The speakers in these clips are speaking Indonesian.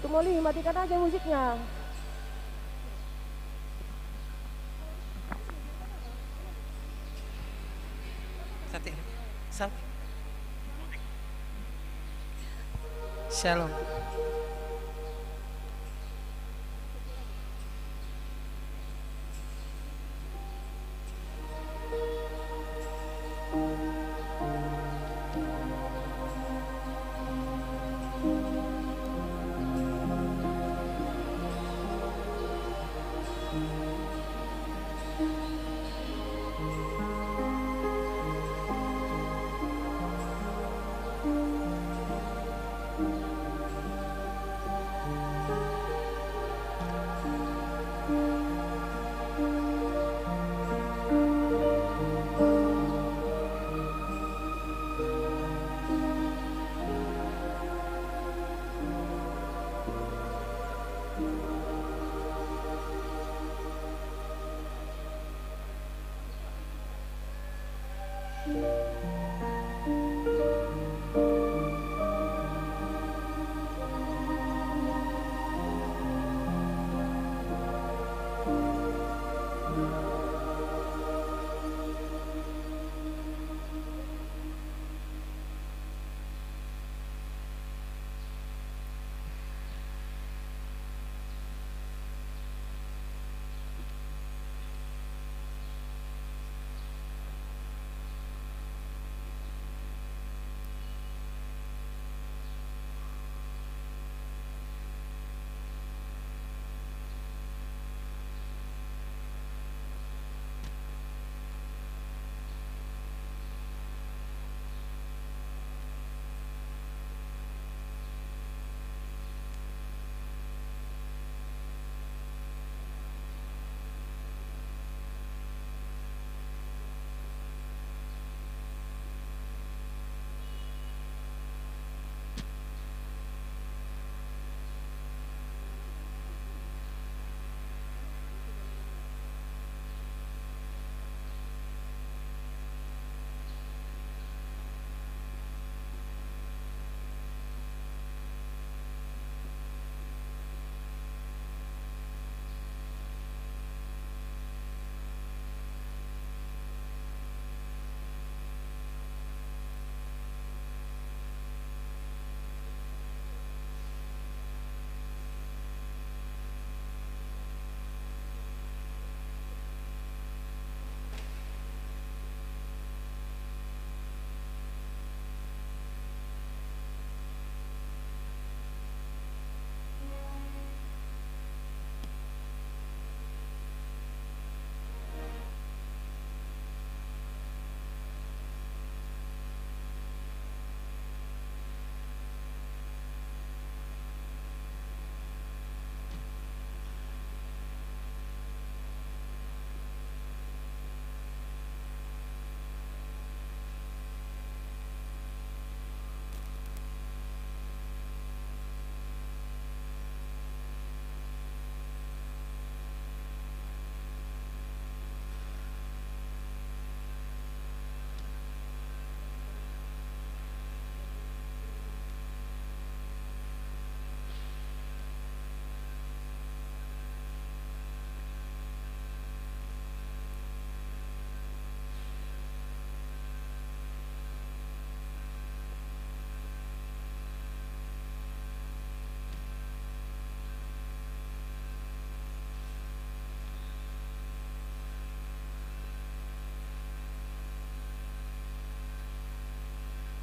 Tumoli, matikan aja musiknya. Shalom.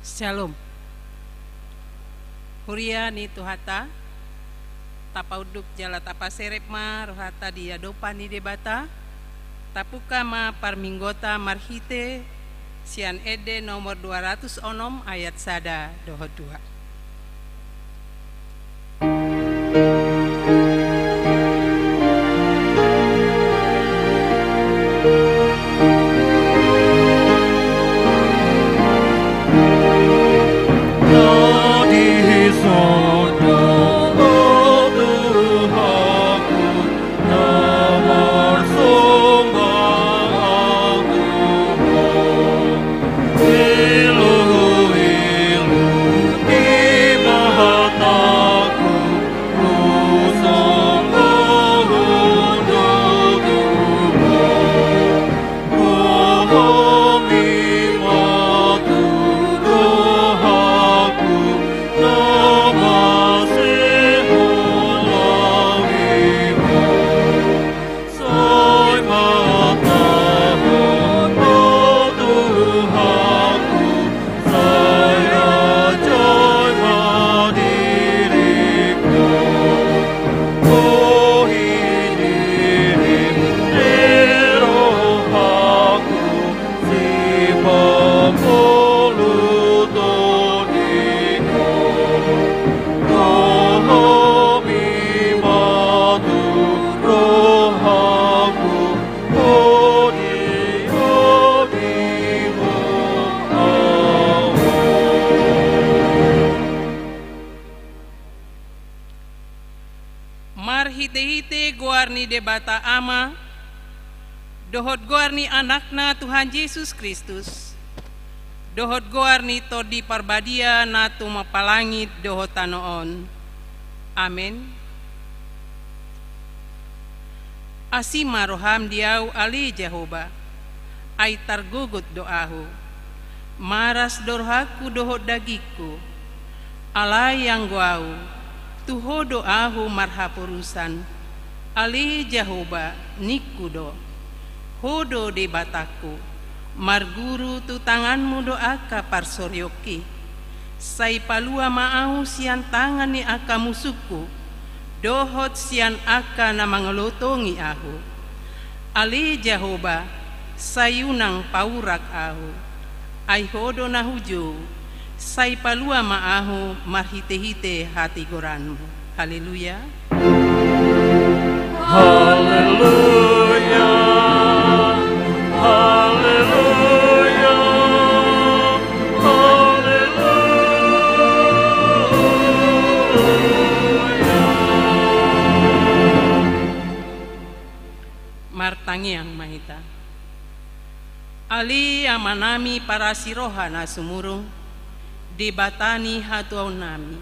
Shalom. Huria ni tuhata tapauduk jala tapa serepma rohata dia dopa ni debata tapuka ma parminggota marhite sian ede nomor 206 ayat sada dohot 2. Marhite-hite goarni debata ama dohot goarni anakna Tuhan Yesus Kristus dohot goarni todi parbadia natu mapalangit dohot tanoon. Amin. Asima roham diau ali Jehovah ay targugut doahu maras dorhaku dohot dagiku alay yang guau tuho doahu marhapurusan ali Jehovah nikudo hodo de bataku marguru tu tanganmu doaka parsoryoki sai palua maahu sian tangan ni aka musuku dohot sian aka na mangelotongi ahu ali Jehovah sayunang paurak ahu ay hodo na hujo sai palua maahu marhite-hite hati goranmu. Haleluya. Haleluya. Haleluya. Haleluya. Martangi yang mahita. Ali amanami para siroha na sumurung debatani hatuaw nami.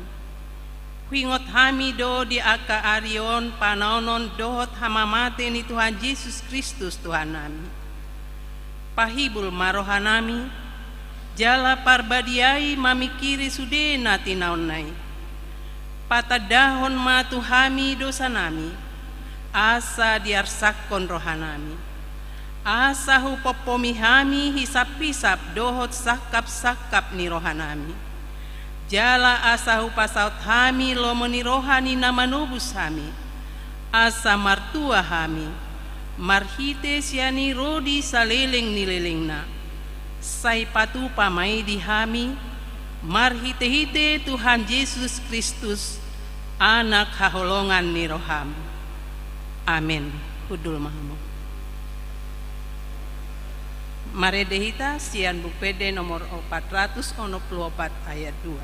Huingot hami do di aka arion panaonon dohot hamamate ni Tuhan Yesus Kristus Tuhan nami. Pahibul maroha nami, jala parbadiai mamikiri sudena tinaunai. Patadahon matu hami dosa nami, asa diarsakon rohanami. Asa hupopomi hami hisap-hisap dohot sakap-sakap ni rohanami. Jala asa hupasaut hami lomoni rohani namanubus hami. Asa martua hami. Marhite siani rodi saleleng nilelengna. Sai patu pamai di hami. Marhite-hite Tuhan Yesus Kristus. Anak haholongan ni roham. Amin. Hudul mahamu. Maredehita sian bupede nomor 464 ayat 2.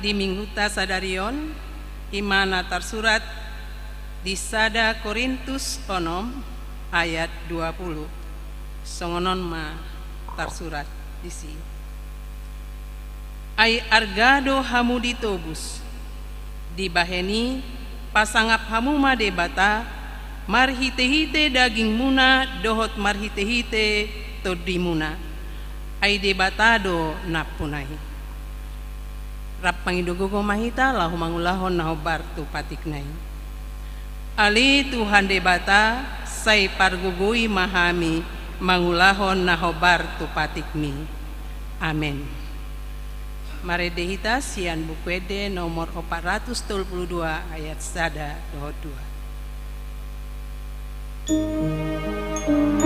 di mingguta sadarion imana tersurat di sada Korintus onom ayat 20 songonon ma tersurat di si ai argado hamu ditobus dibaheni pasangap hamu made bata marhite-hite daging muna dohot marhite-hite todimuna ai debatado napunai rap pangidogogo mahita lahu mangulahon naho bartu patiknai ali Tuhan debata sai pargugui mahami mangulahon naho bartu patikmi amen. Mare dehita sian bukwede nomor 432 ayat sada dohot 2.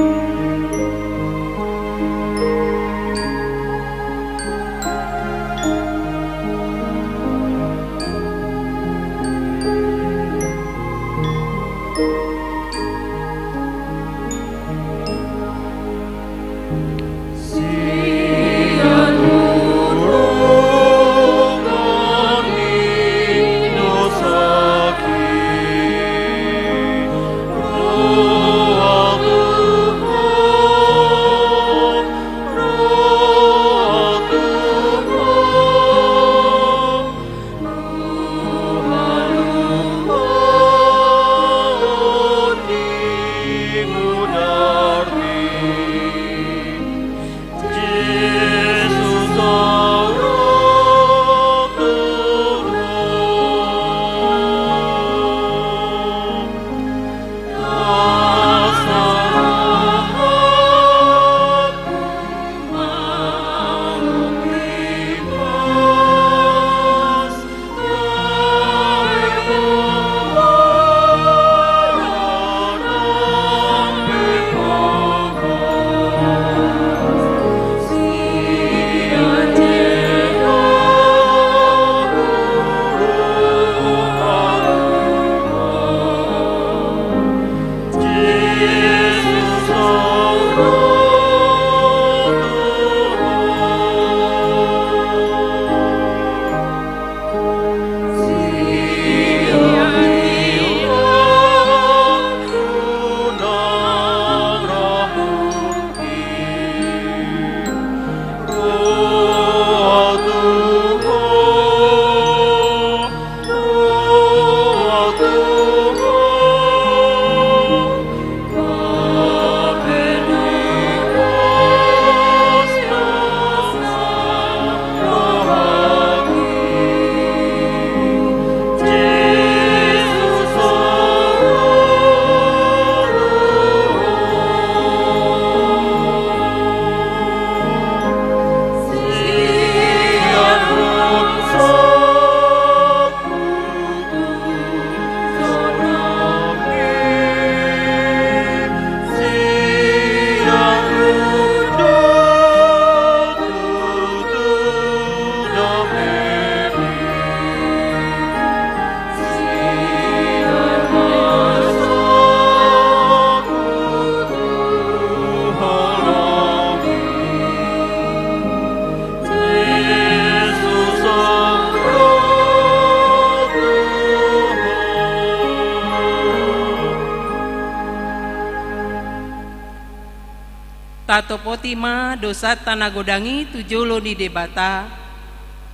Tato potima dosa tanah godangi tujolo di debata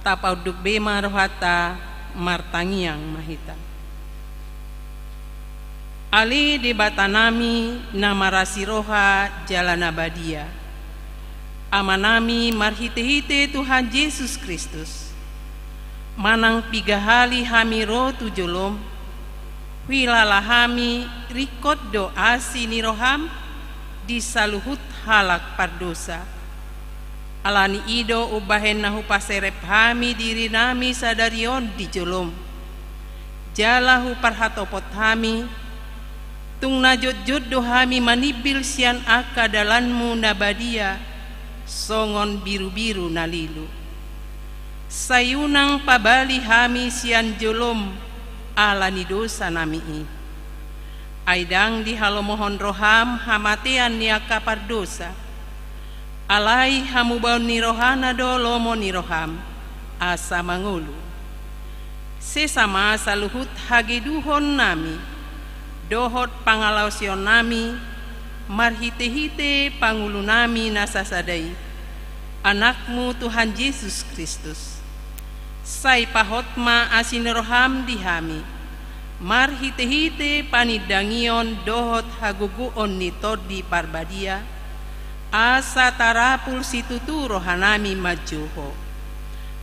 tapauduk bema rohata martangiang mahita ali debata nami nama rasiroha jalan abadia amanami marhite-hite Tuhan Yesus Kristus manang pigahali hamiro tujolom wilalahami rikot doa siniroham disaluhut halak pardosa alani ido ubahen nahu paserep hami diri nami sadarion di jolom jalahu parhatopot hami tung najot-jot dohami manibil sian aka dalanmu nabadia songon biru-biru nalilu sayunang pabali hami sian jolom alani dosa nami'i aidang di halomohon roham hamatean niaka pardosa alai hamubaun nirohana do lomo niroham asa mangulu sesama saluhut hageduhon nami, dohot pangalausion nami, marhite-hite pangulu nami nasasadai, anakmu Tuhan Yesus Kristus. Sai pahotma asineroham dihami, marhite-hite panidangion dohot haguguon nitod di parbadia, asa tarapul situtu rohanami majuho,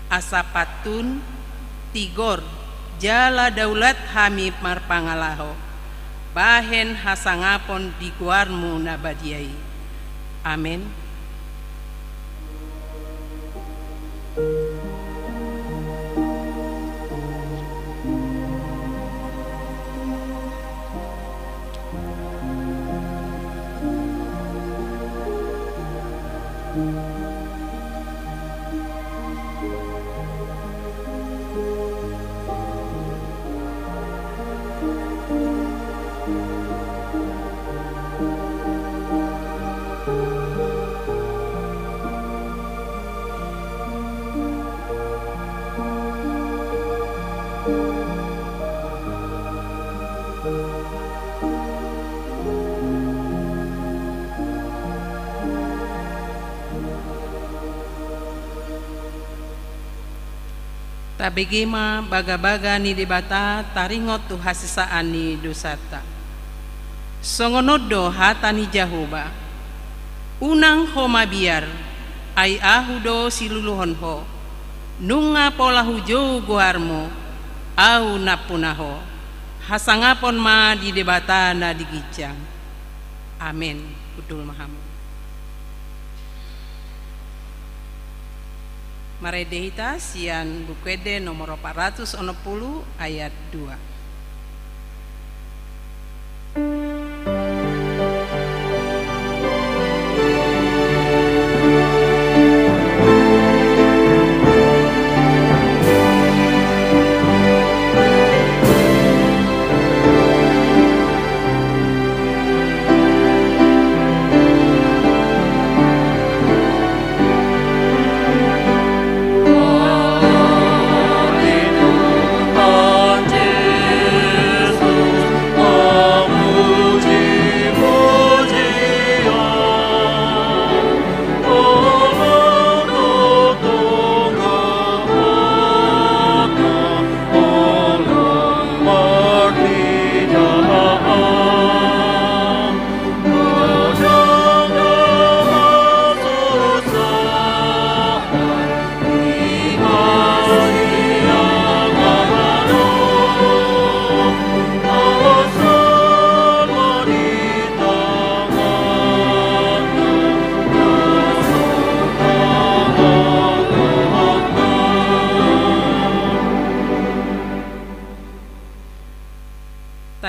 asa patun tigor jala daulat hami marpangalaho, bahen hasangapon di guarmu nabadiai. Amin. Tabegema baga-baga ni debata taringot tu hasisaan ni dosata. Songonodo hatani Jahoba. Unang ho mabiar ay ahudo siluluhon ho. Nunga pola hujo guarmo au napunaho. Hasangapon ma di debata na digijang. Amin. Kudul mahamu. Maredehita sian bukwede nomor 460 ayat 2.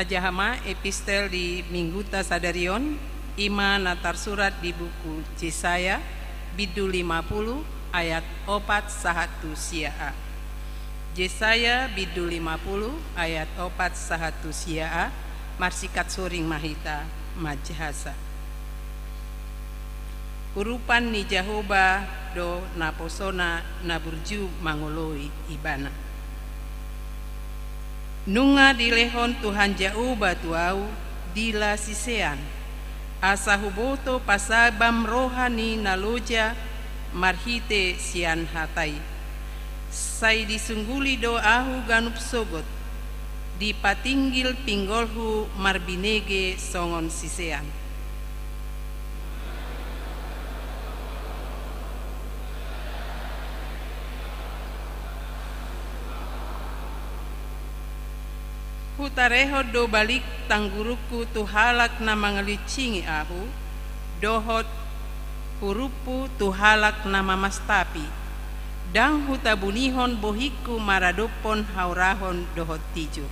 Tajahama epistel di Mingguta Sadarion ima natar surat di buku Yesaya bidu 50 ayat 4 sahatu siaa. Yesaya bidu 50 ayat 4 sahatu siaa marsikat soring mahita majhasa. Urupan ni Jahoba do naposona naburju mangoloi ibana. Nunga dilehon Tuhan Jahoba tuau dila sisean asa huboto pasabam rohani naloja marhite sian hatai sai disungguli do ahu ganup sogot dipatinggil pinggolhu marbinege songon sisean. Hutareho do balik tangguruku tu halak na mangalicingi ahu, dohot hurupu tu halak na mamastapi, dang hutabunihon bohiku maradopon haurahon dohot tijo.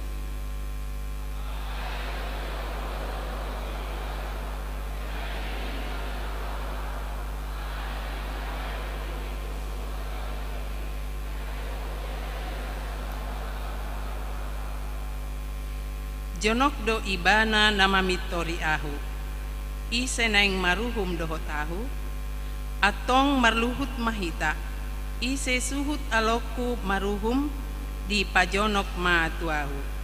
Jonok do ibana nama mitori ahu, ise naing maruhum dohot ahu, atong marluhut mahita, ise suhut aloku maruhum, di pajonok ma tuahu.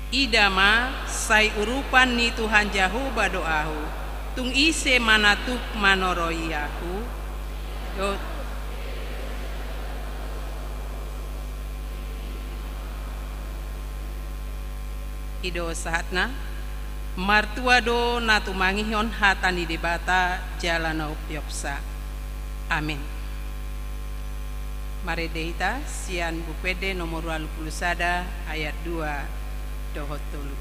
Ida ma sai urupan ni Tuhan Jehovah doahu, tung ise manatuk manoroi aku. Ido sahatna martua do natu mangihon hatani debata jalana upyopsa. Amin. Mari deita sian bupede nomor 21 ayat 2 dohot tulu.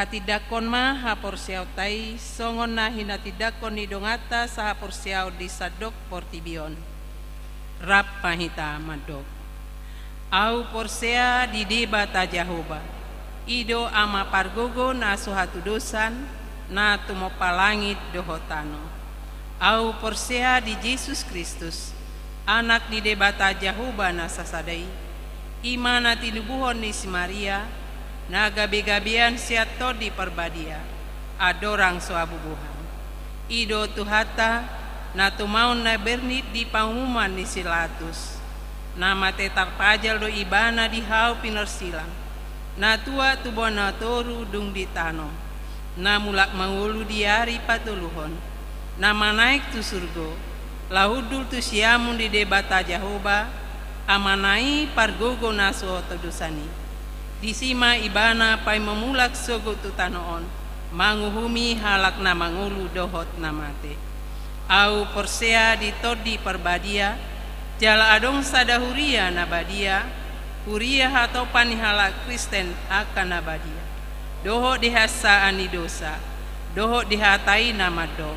Tidakon ma hapor siaw tai songon na hina tidakon ni dongata sa hapor siaw di sadok portibion rap pahita madok au porsea di debata Jehovah ido ama pargogo na suhatu dosan na tumopalangit dohotano au porsea di Yesus Kristus anak di debata Jehovah na sasadai imana tinubuhon ni si Maria na gabi-gabian siato di perbadia adorang soabubuhan ido tuhata na tumaun na bernit di pangumuman ni silatus na mate tarpajal do ibana di hau pinersilang na tua tubona toru dung di tanom na mulak mangulu di hari patuluhon na manaik tu surgo lahudul tu siamun di debata Jehovah amanai pargogo na suoto dosani disima ibana pai memulak sogo tutanoon manguhumi halak na mangulu dohot namate au porsea di todi perbadia jala adong sadahuria nabadia huria atau panihala Kristen akan nabadia dohot dihasa ani dosa dohot dihatai namado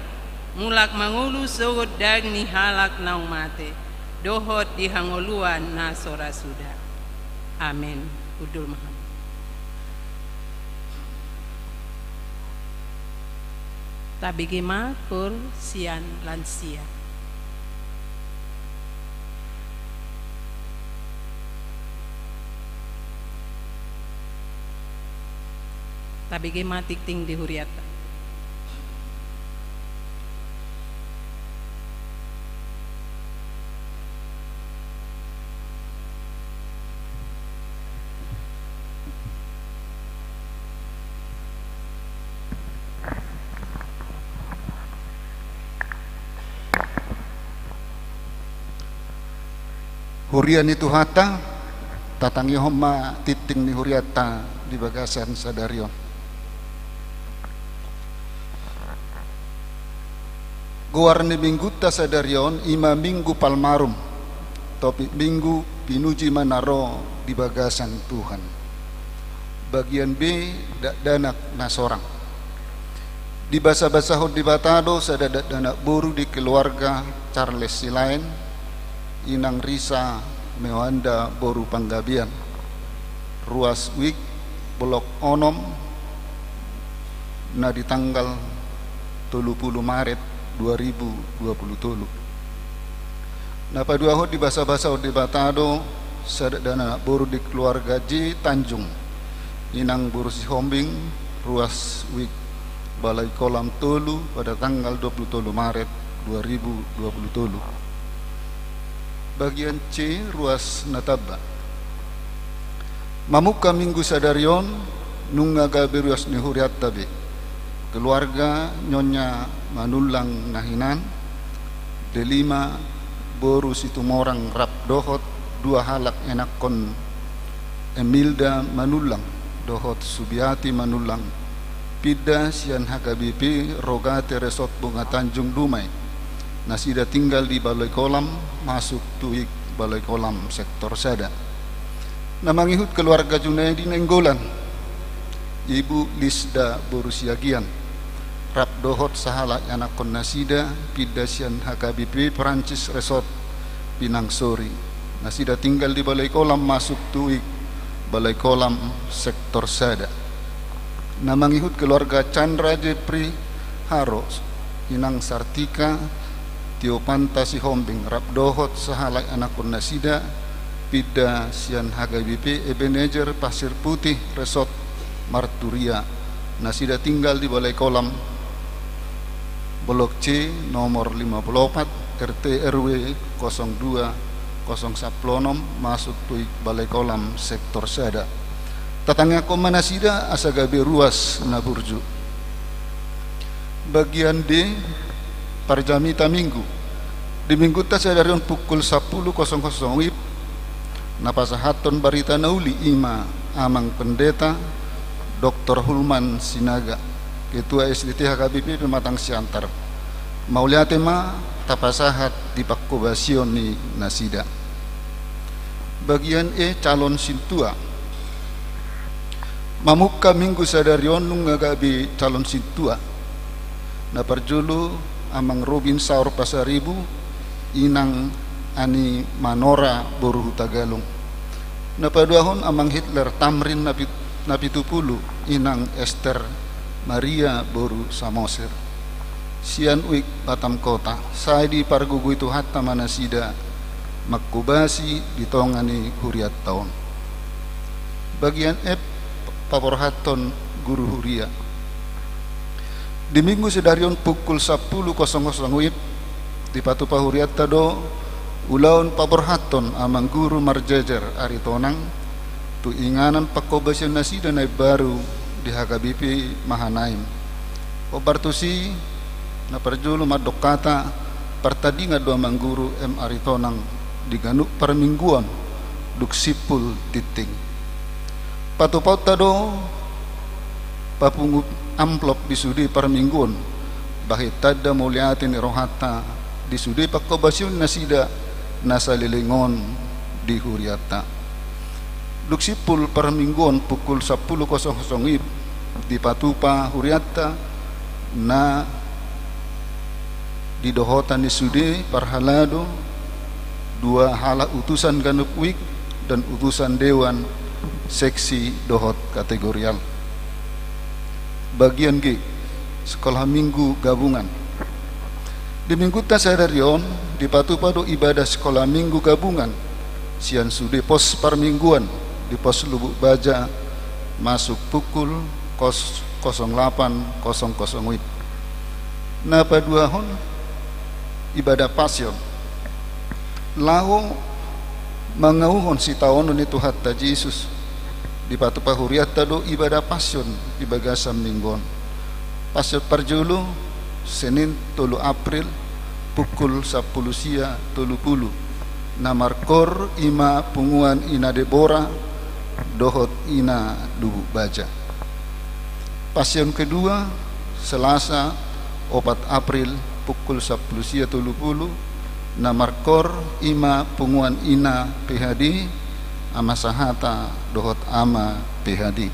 mulak mangulu sogo dagni halak naung mate dohot dihangoluan na sora suda. Amin. Udul Muhammad. Tabigima kur sian lansia. Tabigima tikting di huriata. Hurian itu hata tatang Yehoma titing ni huriata di bagasan sadarion. Guar ni minggu ta sadarion ima minggu palmarum topik minggu pinuji manaro di bagasan Tuhan. Bagian B danak nasorang. Di basa-basa di batado sadadat danak buru di keluarga Charles Silain inang risa mewanda boru panggabian ruas wik blok onom na di tanggal 30 Maret 2020 na paduaho di basa-basa di batado sadana boru di keluarga J Tanjung inang boru si Hombing ruas wik Balai Kolam Tolu pada tanggal 27 Maret 2020. Bagian C ruas Nataba mamuka minggu sadarion nunga gabe ruas ni huriat tabe keluarga Nyonya Manulang Nahinan delima boru situmorang rap dohot dua halak enakon Emilda Manulang dohot Subiati Manulang pida sian HKBP rogate resort Bunga Tanjung Dumai nasida tinggal di Balai Kolam masuk tuik Balai Kolam sektor Sada namangihut keluarga Junaidi Nenggolan Ibu Lisda Borusiagian rap dohot sahala anakon nasida pida sian HKBP Perancis resort Pinang Sori nasida tinggal di Balai Kolam masuk tuik Balai Kolam sektor Sada namangihut keluarga Chandra Jepri Haros Inang Sartika Tio Pantasi Hombing rap dohot sahalak anakun nasida pida sian HKBP Ebenezer Pasir Putih Resort Marturia nasida tinggal di Balai Kolam Blok C nomor 54 RT RW 02 016 masuk tuik Balai Kolam sektor Sada tatangga komanasida asagabe ruas Naburju. Bagian D Parjamita Minggu di minggu tasadarion pukul 10.00 WIB napasahaton barita nauli ima amang pendeta Dr. Hulman Sinaga Ketua SDT HKBP Pematang Siantar mauliatema tapasahat di Pakkobasion ni nasida. Bagian E calon sintua mamuka minggu sadarion nungagabi calon sintua na parjulu amang Robin Saur Pasaribu inang Ani Manora Boru Tagalung na paduahon amang Hitler Tamrin napitupulu inang Esther Maria Boru Samoser sian uik Batam Kota saya di pargugu itu hatta manasida makubasi ditongani huriat tahun. Bagian F paporhaton guru huria di minggu sedarion pukul 10.00 WIB di Patupa Huriat tado ulaun paporhaton amang guru marjajar aritonang tu inganan pakobasyon nasida na baru di HKBP Mahanaim obartusi na parjulo madokata partadi nga dua mangguru M aritonang diganuk permingguan duk sipul titing patupaut tado papungup amplop disudi permingguan bahit tada muliatin rohata disudi pakobasyon nasida nasa lilingon di huriata duk sipul permingguan pukul 10.00 WIB di Patupa Huriata na di dohotan disudi parhalado dua hala utusan ganuk wik dan utusan dewan seksi dohot kategorial. Bagian G sekolah minggu gabungan di minggu tasadarion di Patupado ibadah sekolah minggu gabungan sian sude pos permingguan di pos Lubuk Baja masuk pukul 08.00 WIB na paduahon ibadah pasyon lao mangauhon si taonon itu hatta Yesus di Patupa Huriat tado ibadah pasyon di bagasam minggon pasyon parjulu Senin 3 April pukul 10 sia 30 namarkor ima punguan ina Debora dohot ina Lubuk Baja. Pasyon kedua Selasa 4 April pukul 10 sia 30 namarkor ima punguan ina PHD ama sahata dohot ama PHD.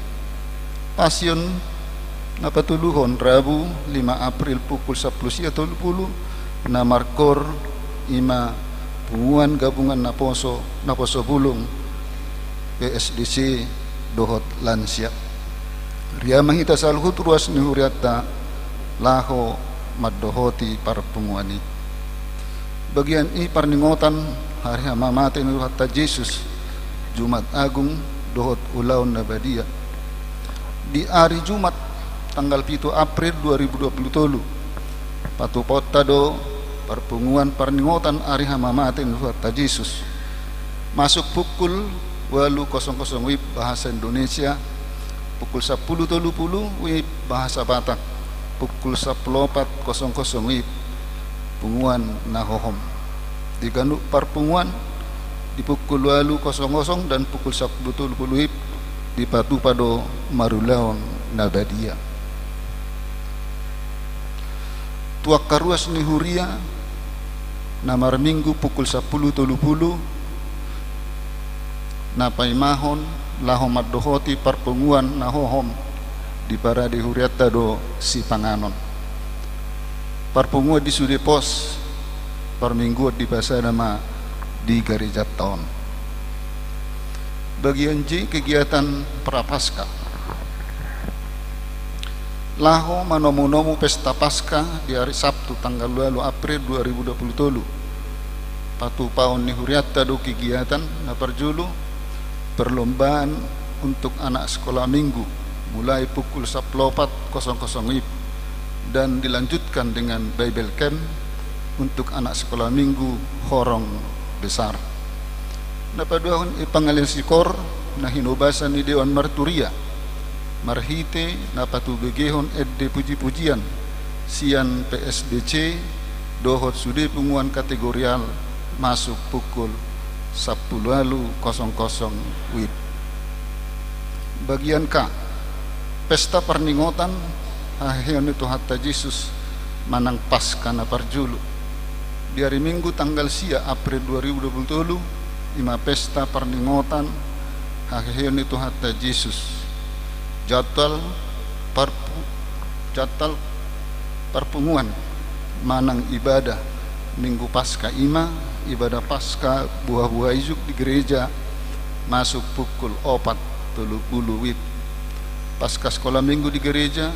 Pasyon napatuluhon Rabu 5 April pukul 10 sia 30 namarkor ima Parpunguan gabungan Naposo Bulung PSDC dohot lansia ria mahita salhut ruas ni huriatta laho maddohoti parpunguani bagian i parningotan hari mamate ni hatta Yesus Jumat Agung dohot ulaun nabadia di hari Jumat tanggal 7 April 2020 patupot tado parpunguan parningotan hari mamate ni hatta Yesus masuk pukul 8.00 WIB bahasa Indonesia, pukul 10.30 WIB bahasa Batak, pukul 14.00 WIB punguan nahohom. Di Ganduk parpunguan di pukul 8.00 dan pukul 10.30 WIB di Patupado Marulaon Nabadia. Tuak karuas ni huria namar minggu pukul 10.30 napai mahon lahom maddohoti parpunguan nahohom di parade huriatta do si panganon parpunguan di sude pos parminggu di pasanama di gereja tahun bagian J kegiatan prapaskah laho manomu pesta paskah di hari Sabtu tanggal 2 April 2020 patu paon ni huriatta do kegiatan na perjulu perlombaan untuk anak sekolah minggu mulai pukul 14.00 WIB dan dilanjutkan dengan Bible Camp untuk anak sekolah minggu horong besar. Napaduahon ipangalin sikor na hinubasan ni Dewan Marturia marhite napatubegehon edde puji-pujian sian PSDC dohot sude punguan kategorial masuk pukul 10.00 WIB. Bagian K pesta perningotan ahion itu hatta Yesus manang Paskah na parjulu di hari Minggu tanggal sia April 2020 ima pesta perningotan ahion itu hatta Yesus jadwal parpunguan manang ibadah Minggu Paskah ima ibadah Paskah buah-buah izuk di gereja masuk pukul 4.30 WIB. Paskah sekolah minggu di gereja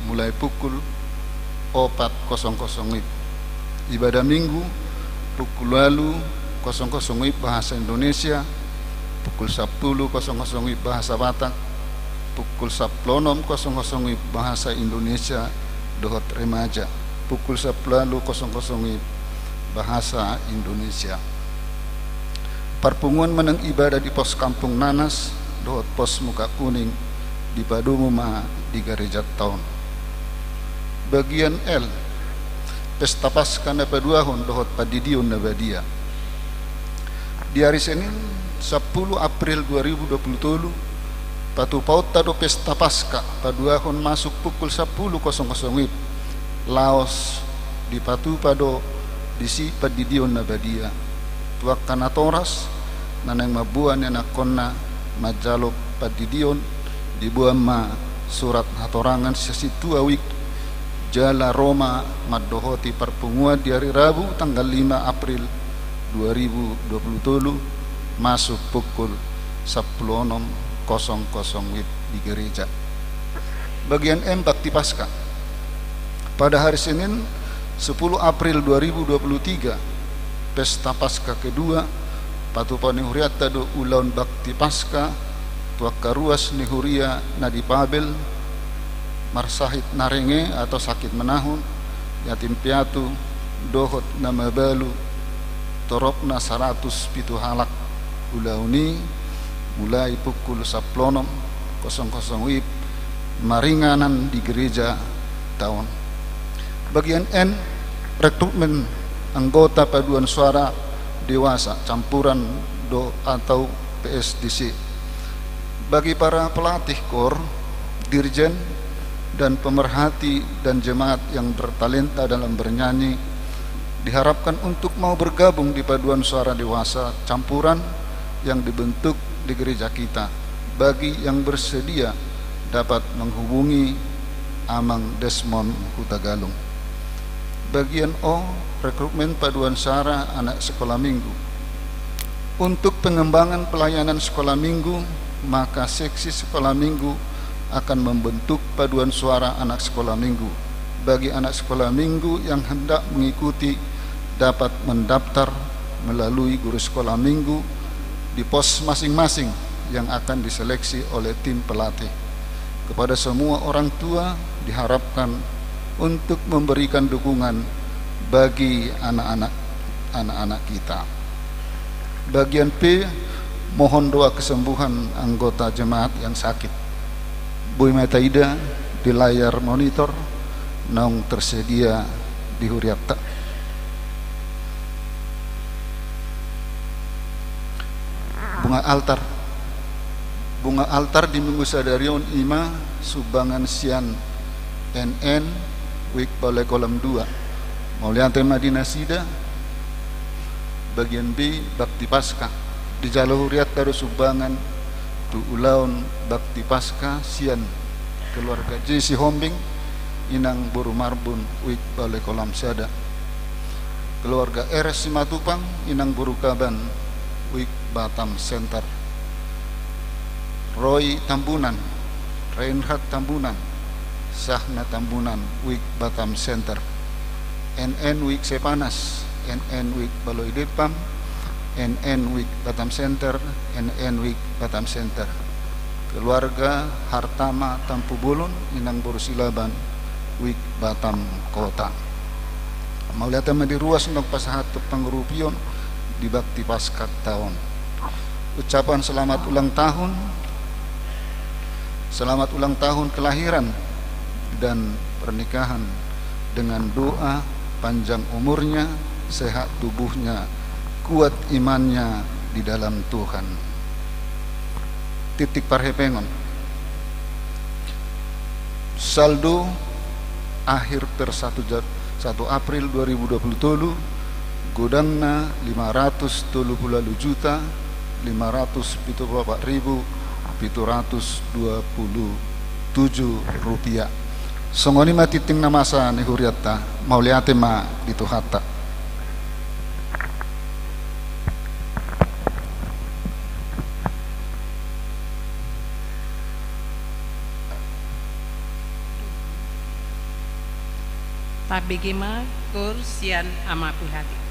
mulai pukul 4.00 WIB. Ibadah minggu pukul 8.00 WIB bahasa Indonesia, pukul 10.00 WIB bahasa Batak, pukul 16.00 WIB bahasa Indonesia dohot remaja, pukul 11.00 WIB bahasa Indonesia. Parpunguan menang ibadah di pos Kampung Nanas dohot pos Muka Kuning di Padumuma di gereja tahun. Bagian L pesta Paskah na paduahon dohot Padidion Nabadia di hari Senin 10 April 2020 patupaut tado pesta Paskah paduahon masuk pukul 10.00 WIB Laos di Patupado di si Padidion Nabadia tuak kanatoras nanang mabuan yang nakonna majalop Padidion di buam ma surat hatorangan sesitu awik jala Roma maddohoti parpunguan di hari Rabu tanggal 5 April 2020 masuk pukul 10.00 WIB di gereja. Bagian M Bakti Paskah pada hari Senin 10 April 2023 pesta Paskah kedua patupani huriatta do ulaun Bakti Paskah tuak karuas ni huria nadi Pabel marsahit narenge atau sakit menahun yatim piatu dohot nama balu torokna 100 pitu halak ulauni mulai pukul 10.00 WIB maringanan di gereja tahun. Bagian N rekrutmen anggota paduan suara dewasa campuran do atau PSDC bagi para pelatih kor, dirjen dan pemerhati dan jemaat yang bertalenta dalam bernyanyi diharapkan untuk mau bergabung di paduan suara dewasa campuran yang dibentuk di gereja kita. Bagi yang bersedia dapat menghubungi Amang Desmond Hutagalung. Bagian O, rekrutmen paduan suara anak sekolah minggu. Untuk pengembangan pelayanan sekolah minggu, maka seksi sekolah minggu akan membentuk paduan suara anak sekolah minggu. Bagi anak sekolah minggu yang hendak mengikuti dapat mendaftar melalui guru sekolah minggu di pos masing-masing yang akan diseleksi oleh tim pelatih. Kepada semua orang tua diharapkan untuk memberikan dukungan bagi anak-anak kita. Bagian P, mohon doa kesembuhan anggota jemaat yang sakit. Bu Metaida di layar monitor naung tersedia di Huriatta. Bunga altar di Minggu Sadarion Ima sumbangan sian NN Wik Balai Kolam 2 Mauliante Madinah Sida. Bagian B, Bakti Pasca di Jalur Huriat Daru sumbangan tu ulaun Bakti Pasca sian keluarga JC Hombing Inang Boru Marbun Wik Balai Kolam Sada. Keluarga RS Simatupang Inang Boru Kaban Wik Batam Center. Roy Tambunan, Reinhard Tambunan, Sahna Tambunan Wik Batam Center. NN Wik Sepanas, NN Wik Baloi Depam, NN Wik Batam Center, NN Wik Batam Center. Keluarga Hartama Tampu Bulun Inang Boru Silaban Wik Batam Kota. Mauliata di ruas nok pasahat pengurupion di Bakti Pasca tahun. Ucapan selamat ulang tahun, selamat ulang tahun kelahiran dan pernikahan dengan doa panjang umurnya, sehat tubuhnya, kuat imannya di dalam Tuhan. Titik parhepengon. Saldo akhir per 1 April 2020 godangna 574.727 rupiah. Songoni matiting na masa ni Huriatta mauliate ma dito hatta. Pabigima kursian ama pihati.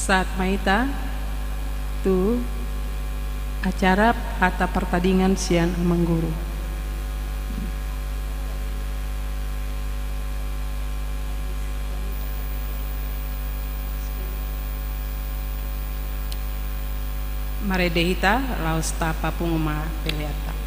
saat maita tu acara hata pertandingan sian amang guru. Maredehita laos tapa punguma peleata.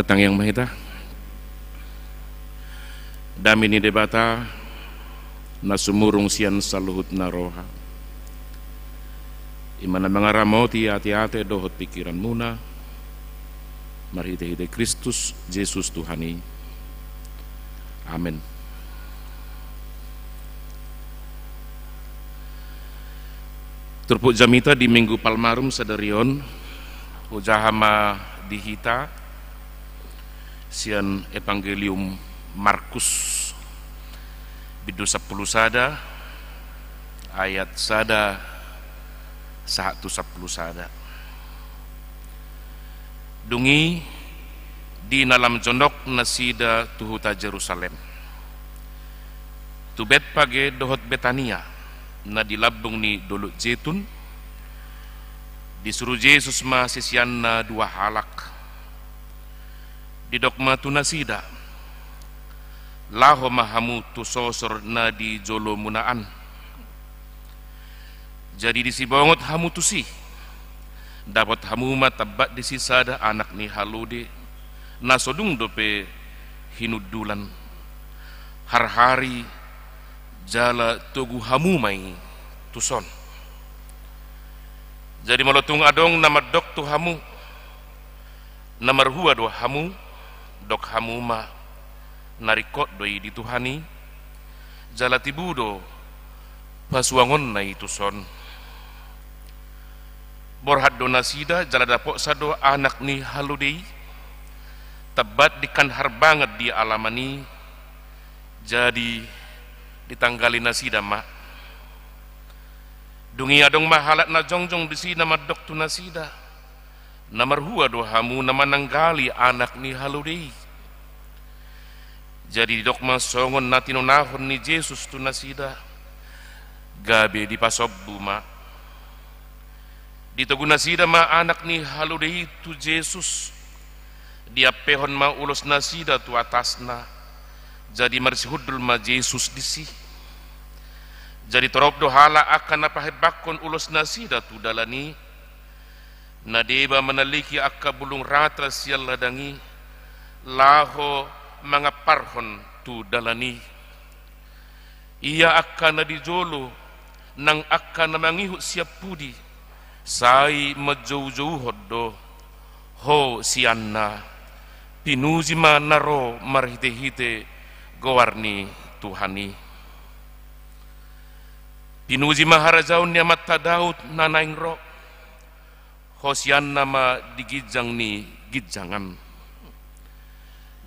petang yang mahita damini debata na sumurung sian saluhut na roha imana mangaramoti ati-ati dohot pikiran muna marhite-hite Kristus Yesus Tuhani. Amin. Turpuk jamita di Minggu Palmarum sadarion ujahama dihita sian Evangelium Markus bidu 10 sada ayat sada 110 sada dungi di dalam jondok nasida tuhuta Jerusalem tubet page dohot Betania na dilabung ni Doluk Jetun disuruh Yesus ma sisian na 2 halak di dokma tunasida laho mahamu tu sosor na di jolo munaan jadi disibongot hamu tusi dapat hamu ma tabat disisada anak ni halude na sodung dope hinudulan har-hari jala togu hamu mai tuson jadi malotung adong nama dok tu hamu namar hua do hamu dok hamu ma narikot doi di Tuhani jala tibudo pasuangon na tuson borhat do nasida jala dapok sado anak ni haludei tabat dikan har banget di alamani jadi ditanggali nasida ma dungi adong mahalat na jongjong disi nama dok tu nasida namar hua do hamu nama nanggali anak ni haludei jadi dok ma songon natino nahon ni Yesus tu nasida gabe di pasobbu ma ditogu nasida ma anak ni haludei tu Yesus dia pehon ma ulos nasida tu atasna jadi marsihudul ma Yesus disi jadi torop do hala akan apa hebakon ulos nasida tu dalani nadeba menaliki akka bulung ratra sial ladangi laho mangaparhon tu dalani ia akan nadijolo nang akan namangihut siap pudi sai majau-jauh hoddo ho sianna pinuzima naro marhite-hite gowarni Tuhani pinuji maharajaun ni mata Daud nanaing ro hosian nama digijang ni gijangan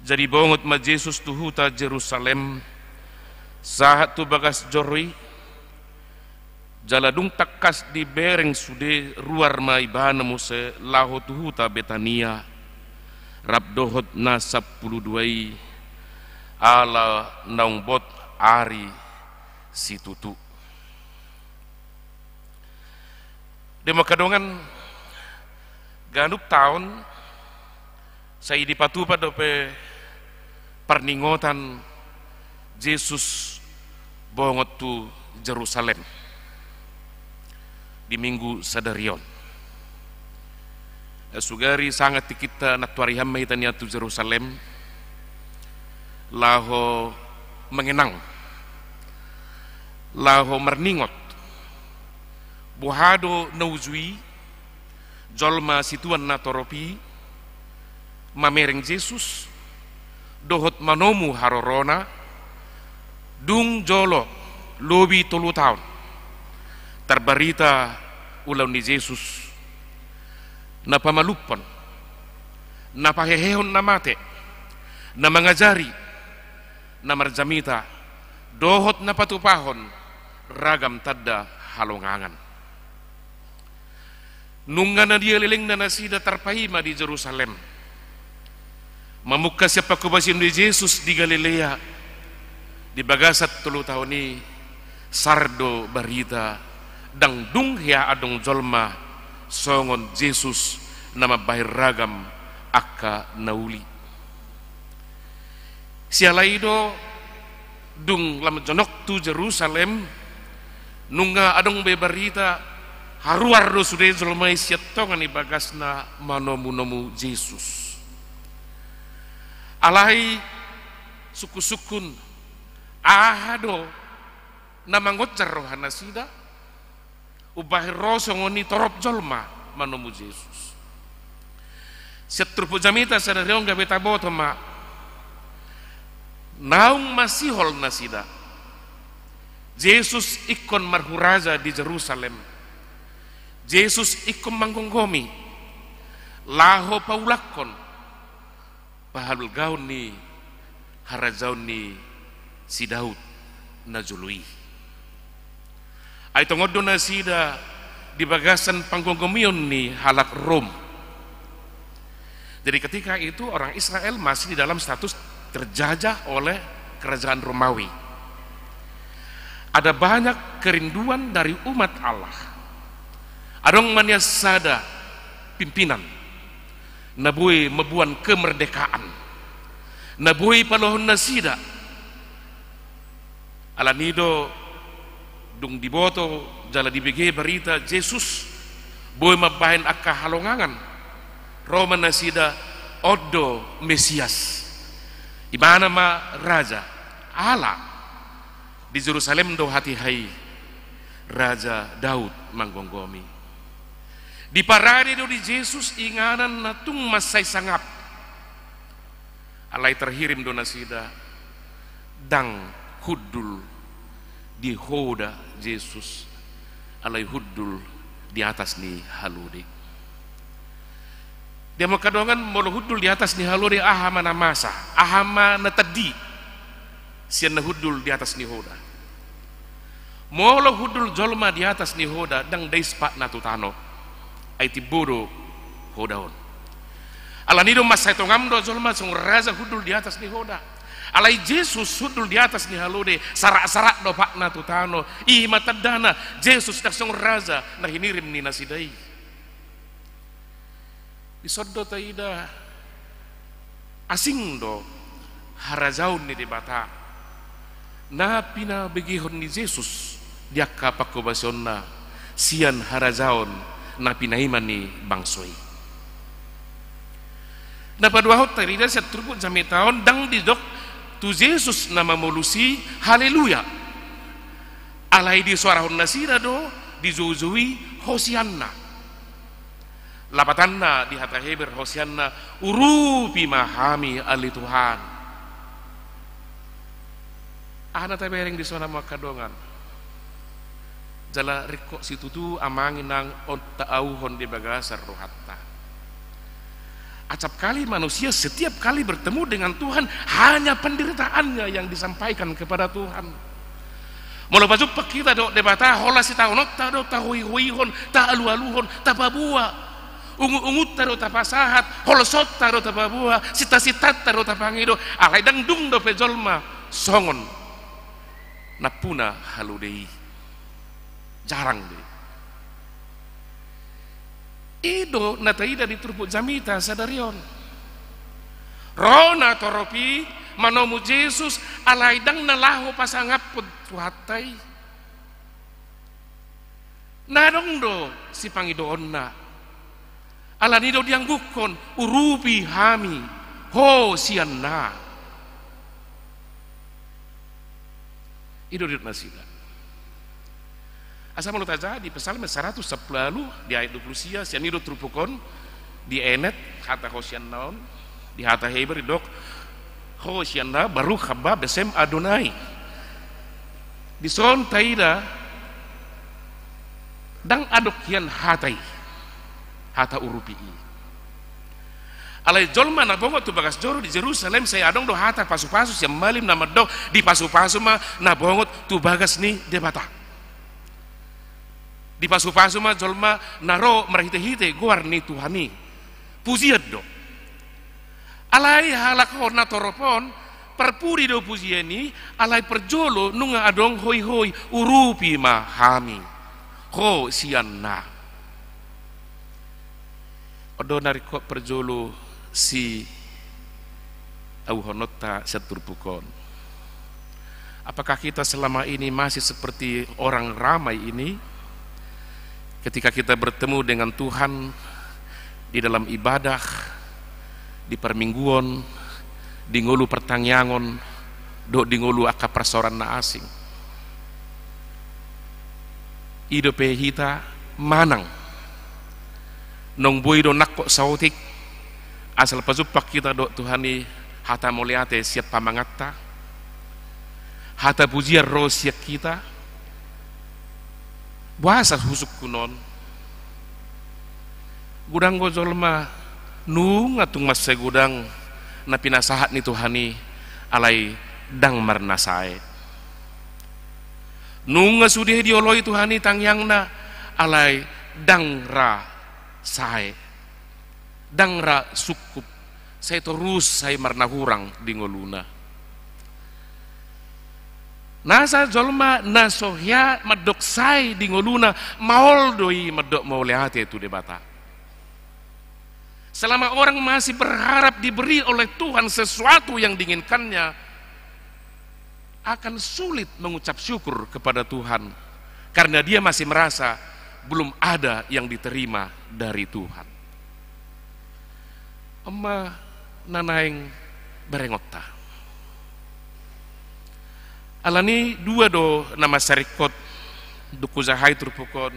jadi bongot ma Yesus tuhuta Jerusalem sahat tu bagas joroi jaladung takas di bereng sude ruar ma ibana muse laho tuhuta Betania rabdohot na 12 ala naung bot ari si tutu di makadongan ganup tahun saya dipatupa dope perningotan Yesus bongot tu Jerusalem di Minggu sadarion sugari sangat kita natuari hamai tania tu Jerusalem laho mengenang laho merningot buhado nauzui jolma situan natoropi mamereng Yesus dohot manomu harorona dung jolo lobi 3 tahun terberita ulau ni Yesus na pamalupon na pahehehon na mate na mangajari na marjamita dohot na patupahon ragam tadda halongangan nunga na dia liling na nasida tarpahima di Jerusalem mamukka siapa kubasin di Yesus di Galilea di bagasat 3 tahun ni sardo barita dang dung hea adong jolma songon Yesus nama bahir ragam akka nauli sialaido dung lam jonok tu Jerusalem nunga adong bebarita haruar do sude jolmai siatongan ibagasna manomu-nomu Yesus alai suku-sukun ahado namangocar rohana sida ubah rosongoni torop jolma manomu Yesus setrupu jamita sadariong gabe taboto ma naung masihol nasida Yesus ikon marhuraja di Jerusalem. Yesus ikon manggonggomi laho paulakon pahalul gaun ni harajaun ni si Daud na jului ay tongodo na sida di bagasan panggonggomion ni halak Rom. Jadi ketika itu orang Israel masih di dalam status terjajah oleh kerajaan Romawi. Ada banyak kerinduan dari umat Allah. Adong maniasada pimpinan. Nabui mebuan kemerdekaan. Nabui palohon nasida. Alanido dung diboto jala dibege berita Yesus boy mabahin akka halongangan. Roma nasida odo Mesias. Imana ma raja Allah di Jerusalem do hati hai Raja Daud manggonggomi di parade do di Yesus inganan natung masai sangap alai terhirim do nasida dang hudul di hoda Yesus alai hudul di atas ni haludi dia mau kadongan molo hudul di atas ni haludi ahama na masa ahama na tadi sian na hudul di atas ni hoda molo hudul jolma di atas ni hoda dang daispa na tutano ay tibodo hodaon alanido masay tongamdo jolma sung raza hudul di atas ni hoda alay Jesus hudul di atas ni halode sarak-sarak do pak na tutano i matadana Jesus tak sung raza na hinirim ni nasidai isoddo taida asing do harajaun ni debata na pinabigihon ni Jesus dia kapakobasyon na siyan harajaon na pinaiman ni bangsoy napaduahot tarida sa trupot sa taon dang didok tu Jesus na mamulusi haleluya alay di suarahon na sira do di zuzuwi hosianna lapatan na di hata Heber hosianna urupi mahami ali Tuhan ana tabereng di sana makadongan jala riko situtu amangin ng taauhon di bagasar rohatta acap kali manusia setiap kali bertemu dengan Tuhan hanya penderitaannya yang disampaikan kepada Tuhan mula pasuk kita do debata hola si taunot ta do tahuihon ta alu-aluhon ta babua ungu-ungut ta do ta pasahat holosot ta do ta babua sita-sitat ta do ta pangido alay dangdung do pejolma songon napuna haludei jarang deh ido nataida di turput jamita sadarion rona toropi manomu Jesus alaidang nalahu pasangap pud tuhatai nadong do si pangidoon na alanido dianggukon urupi hami ho sian na ido dit nasida asa mulut aja di Psalm 110 di ayat 20 sian ido trupukon di enet hata hosian naon di hata Heber dok hosian na baru haba besem Adonai di son taida dang adok hian hatai hata urupi alai jolma na bongo tu bagas joro di Jerusalem saya adong do hata pasu-pasu siam malim nama do di pasu-pasu ma na bongo tu bagas ni debata di pasu-pasu ma jolma naro merhite-hite guar ni Tuhani pujian do alai halak horna toropon perpuri do pujiani alai perjolo nunga adong hoi-hoi urupi ma hami ho sianna odo nariko perjolo si auhonota seturpukon. Apakah kita selama ini masih seperti orang ramai ini ketika kita bertemu dengan Tuhan di dalam ibadah, di permingguan, di ngulu pertangyangon do di ngulu aka persoran na asing idope hita manang nong boy do nakpo sautik asal pazupak kita do Tuhani hata moliate siap pamangatta hata pujian ro siap kita bahasa husuk kunon gudang gojolma nung atung mas segudang na pinasahat ni Tuhani alay dang marnasae nung sudih dioloi Tuhani tangyang na alay dang ra sae dang ra sukup saya terus saya marnahurang di ngoluna nasa jolma nasohya madok sai di ngoluna maol doi madok mauleate itu debata. Selama orang masih berharap diberi oleh Tuhan sesuatu yang diinginkannya, akan sulit mengucap syukur kepada Tuhan karena dia masih merasa belum ada yang diterima dari Tuhan. Emma nanaing berengota alani dua do nama sarikot dukuzahai turpukon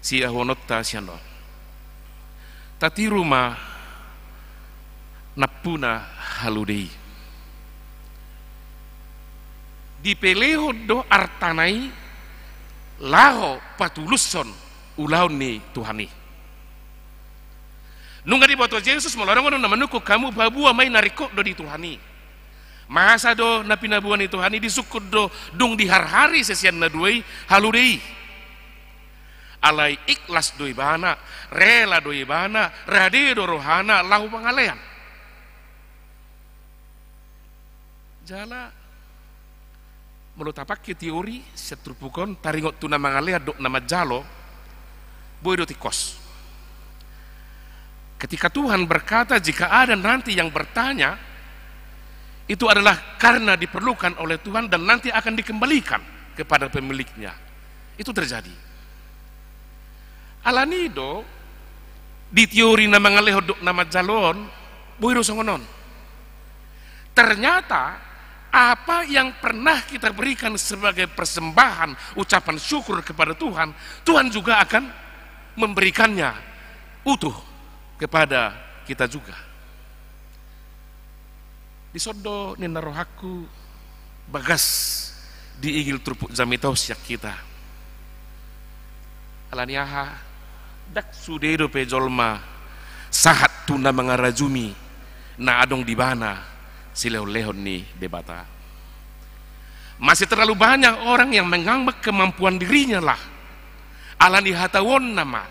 si ahonotta siano tati rumah napuna haludei di peleho do artanai laho patuluson ulaun ni Tuhani nunga di boto Yesus melarang nama nuku kamu babua mai nariko do di Tuhani masa do na pinabuan ni Tuhani disukut do dung di hari sesian na duai haludei alai ikhlas do ibana rela do ibana rade do rohana lahu pangalean jala mulut apa ke teori setrupukon taringot tuna mangalea do nama jalo boy do tikos ketika Tuhan berkata jika ada nanti yang bertanya itu adalah karena diperlukan oleh Tuhan dan nanti akan dikembalikan kepada pemiliknya itu terjadi alanido di teori nama ngalehodok nama jalon boiro songonon ternyata apa yang pernah kita berikan sebagai persembahan ucapan syukur kepada Tuhan Tuhan juga akan memberikannya utuh kepada kita juga disodo nina rohaku bagas diigil trupuk zamitos yak kita alaniaha dak sudedo pejolma sahat tuna mengarajumi na adong di bana sileo-lehon ni debata masih terlalu banyak orang yang menganggap kemampuan dirinya lah alani hatawon nama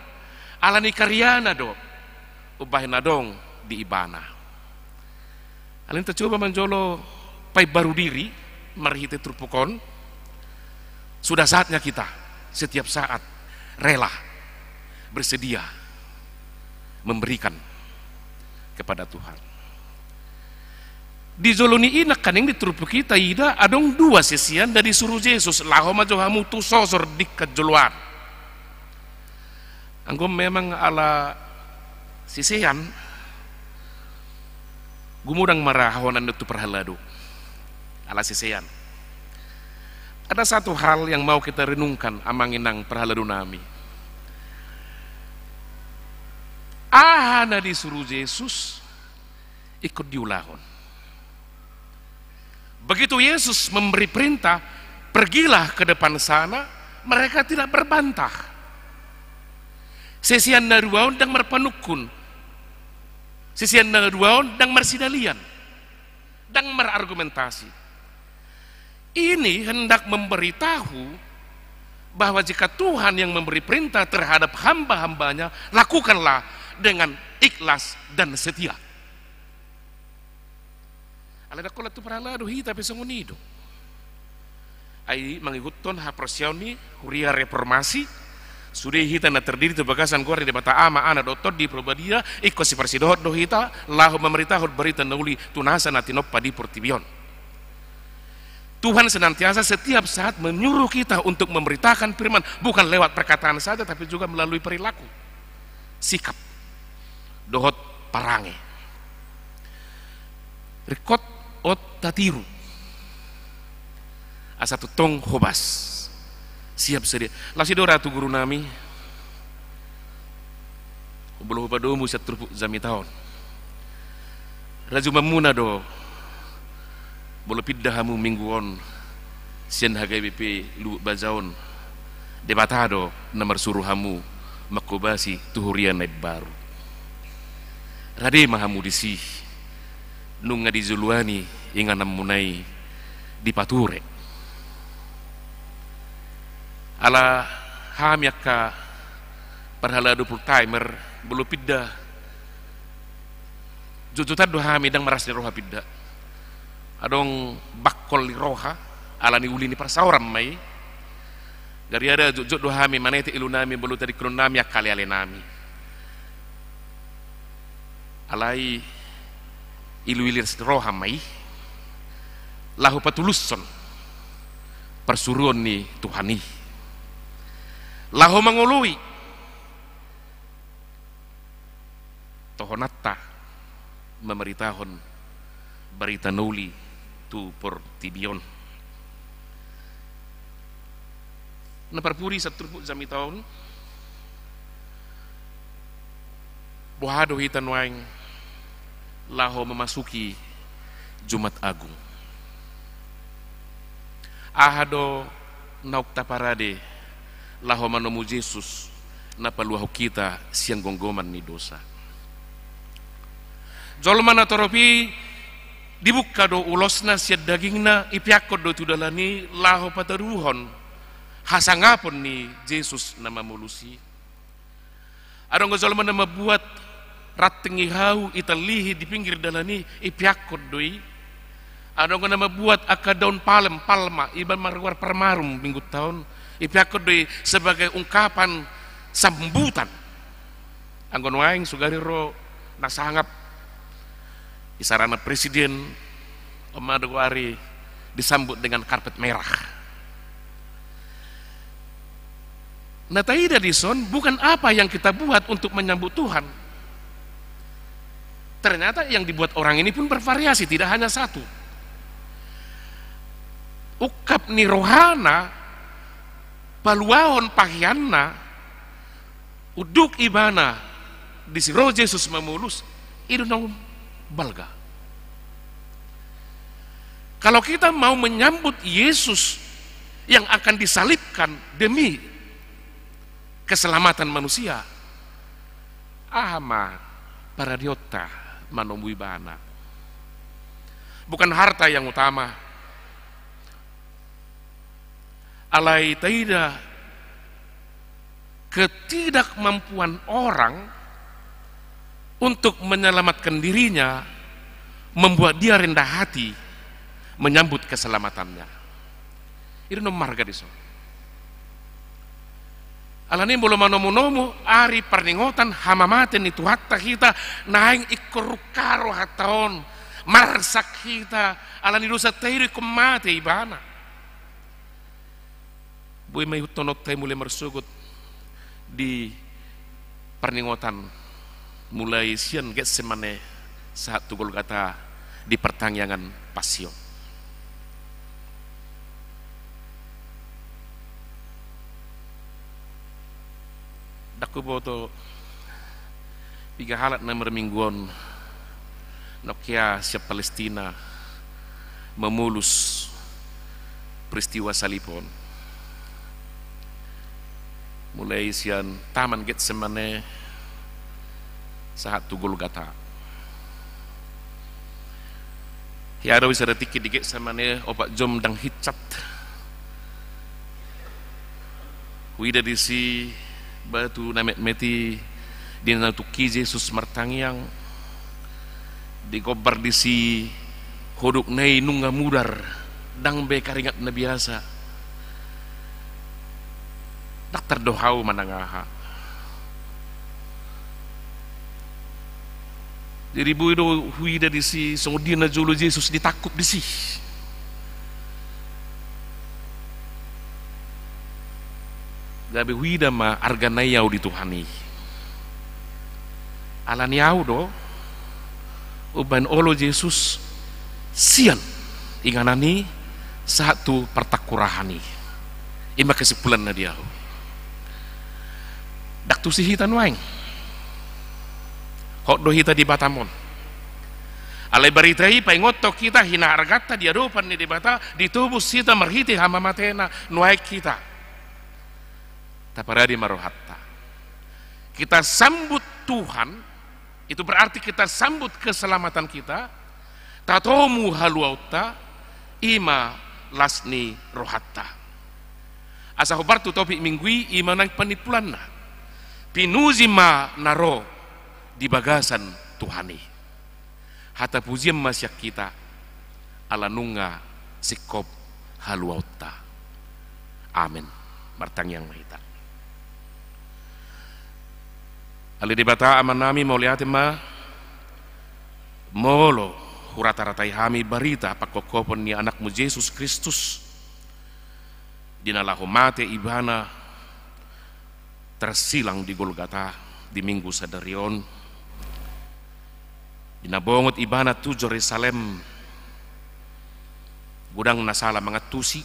alani karyana do ubah nadong di ibana alin tercoba menjolo pai baru diri marhite trupukon sudah saatnya kita setiap saat rela bersedia memberikan kepada Tuhan di zoloni inak kaning di trupuk kita ida adong dua sesian dari suruh Yesus laho majohamu tu sosor dikat joluan anggom memang ala sisian gumurang marahonan itu perhaladu ala sisean ada satu hal yang mau kita renungkan amanginang perhaladu nami ahana disuruh Yesus ikut diulahon begitu Yesus memberi perintah pergilah ke depan sana mereka tidak berbantah sesian naruaun dan merpanukun sisian naruaun dan mersidalian dan merargumentasi ini hendak memberitahu bahwa jika Tuhan yang memberi perintah terhadap hamba-hambanya lakukanlah dengan ikhlas dan setia alada kola tu paralado hita pesongunido ai mangiguton haprosioni huria reformasi sudah hita na terdiri tu bagasan gua di bata ama ana doktor di probadia ikut si persidohot do hita lahu memerintahut berita nauli tunasa natinop padi portibion Tuhan senantiasa setiap saat menyuruh kita untuk memberitakan firman bukan lewat perkataan saja tapi juga melalui perilaku sikap dohot parange rekot ot tatiru asa tutong hobas siap sedia lasi do ratu guru nami belum padomu satrupu zami tahun raju mamuna do bolo piddahamu mingguon sian hagai BP lu bazaon debatado nomor suruhamu makobasi tuhurian naib baru rade mahamu disi nunga di Zuluani inga namunai di Pature ala hamyaka parhala 20 timer bulu pidda jujutan do hami dang maras ni roha pidda adong bakkol li roha ala ni uli ni persauram mai dari ada jujut do hami manete ilu nami bulu tadi kron nami akali ale nami alai ilu ilir roha mai lahu patuluson persuruan ni Tuhani lahu mangului tohonatta memeritahon berita nuli tu por tibion naparpuri satrupu zami tahun bohado hitan waing laho memasuki Jumat Agung ahado nauk taparade laho manomu Yesus napaluahu kita siang gonggoman ni dosa jolmana toropi dibuka do ulosna siad dagingna ipiakot do tudalani laho pataruhon hasangapon ni Yesus nama mulusi adong jolmana mabuat ratengi hau italihi di pinggir dalani ipiakot doi adong nama buat akadaun palma iban marwar permarum minggu tahun ipiakot doi sebagai ungkapan sambutan anggon waing sugariro nasangap isarana presiden Omadawari disambut dengan karpet merah. Nah taida dison bukan apa yang kita buat untuk menyambut Tuhan. Ternyata yang dibuat orang ini pun bervariasi, tidak hanya satu. Ukap ni rohana paluaon pahianna uduk ibana disiro Yesus memulus itu nang balga. Kalau kita mau menyambut Yesus yang akan disalibkan demi keselamatan manusia, ama paradiota manomui bana, bukan harta yang utama. Alai taida ketidakmampuan orang untuk menyelamatkan dirinya membuat dia rendah hati menyambut keselamatannya. Itu nomor marga diso. Alani bolo manomu ari perningotan hamamaten itu hatta kita naing ikorukaro hataon marsak kita alani dosa tairi kumate ibana. Boy may hutonot tayo mulai mersugot di perningotan mulai sian Getsemane saat tugol kata di pertangyangan pasio. Daku boto tiga halat nomor mingguan Nokia siap Palestina memulus peristiwa salipon mulai sian taman Getsemane saat tugol gata ya ada bisa detik di Getsemane opak jom dang hicat wida disi batu namet meti di natuki Yesus martangyang digobar disi hoduk nei nungga mudar dang be karingat na biasa dak terdohau manangaha diri bui do huida disi songdina julu Yesus ditakup disi gabe huida ma arganayau di Tuhani alaniau do uban olo Yesus sian inganani satu pertakurahani ima kesimpulan na dia dak tu si hitan waing hok do hita di batamon alai baritai paingoto kita hina argata dia dopan ni di bata ditubus sita marhiti hama matena nuaik kita taparadi marohatta kita sambut Tuhan itu berarti kita sambut keselamatan kita tatomu haluauta ima lasni rohatta asa hobartu topik minggui ima nang penipulanna pinuzima naro di bagasan Tuhani hata pujian masyak kita ala nunga sikop haluauta amin martang yang mahita ali dibata amanami mau lihat ma molo hurata-ratai hami barita pakokopon ni anakmu Yesus Kristus dinalahu mate ibana tersilang di Golgata di minggu sadarion dinabongot ibana tu Jerusalem gudang nasala mangatusi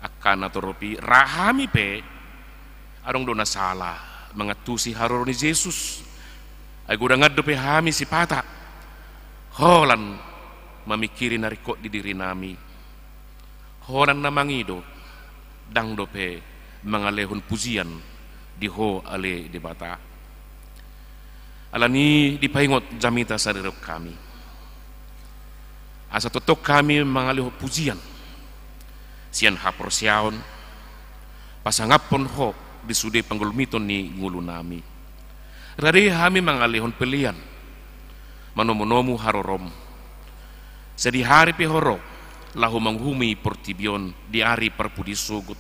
akan atoropi rahami pe arong do nasala mangatusi haroni Yesus ay gudang addo pe hami si pata holan memikiri narikot di diri nami holan namangido dang dope mangalehun pujian di ho ale debata alani dipaingot jamita sadirok kami asa totok kami mangalehun pujian sian hapor siaon pasangapon ho disude panggulmiton ni ngulu nami rari kami mangalehun pelian manomu harorom sedi hari pehoro lahu manghumi portibion di hari perpudi sugut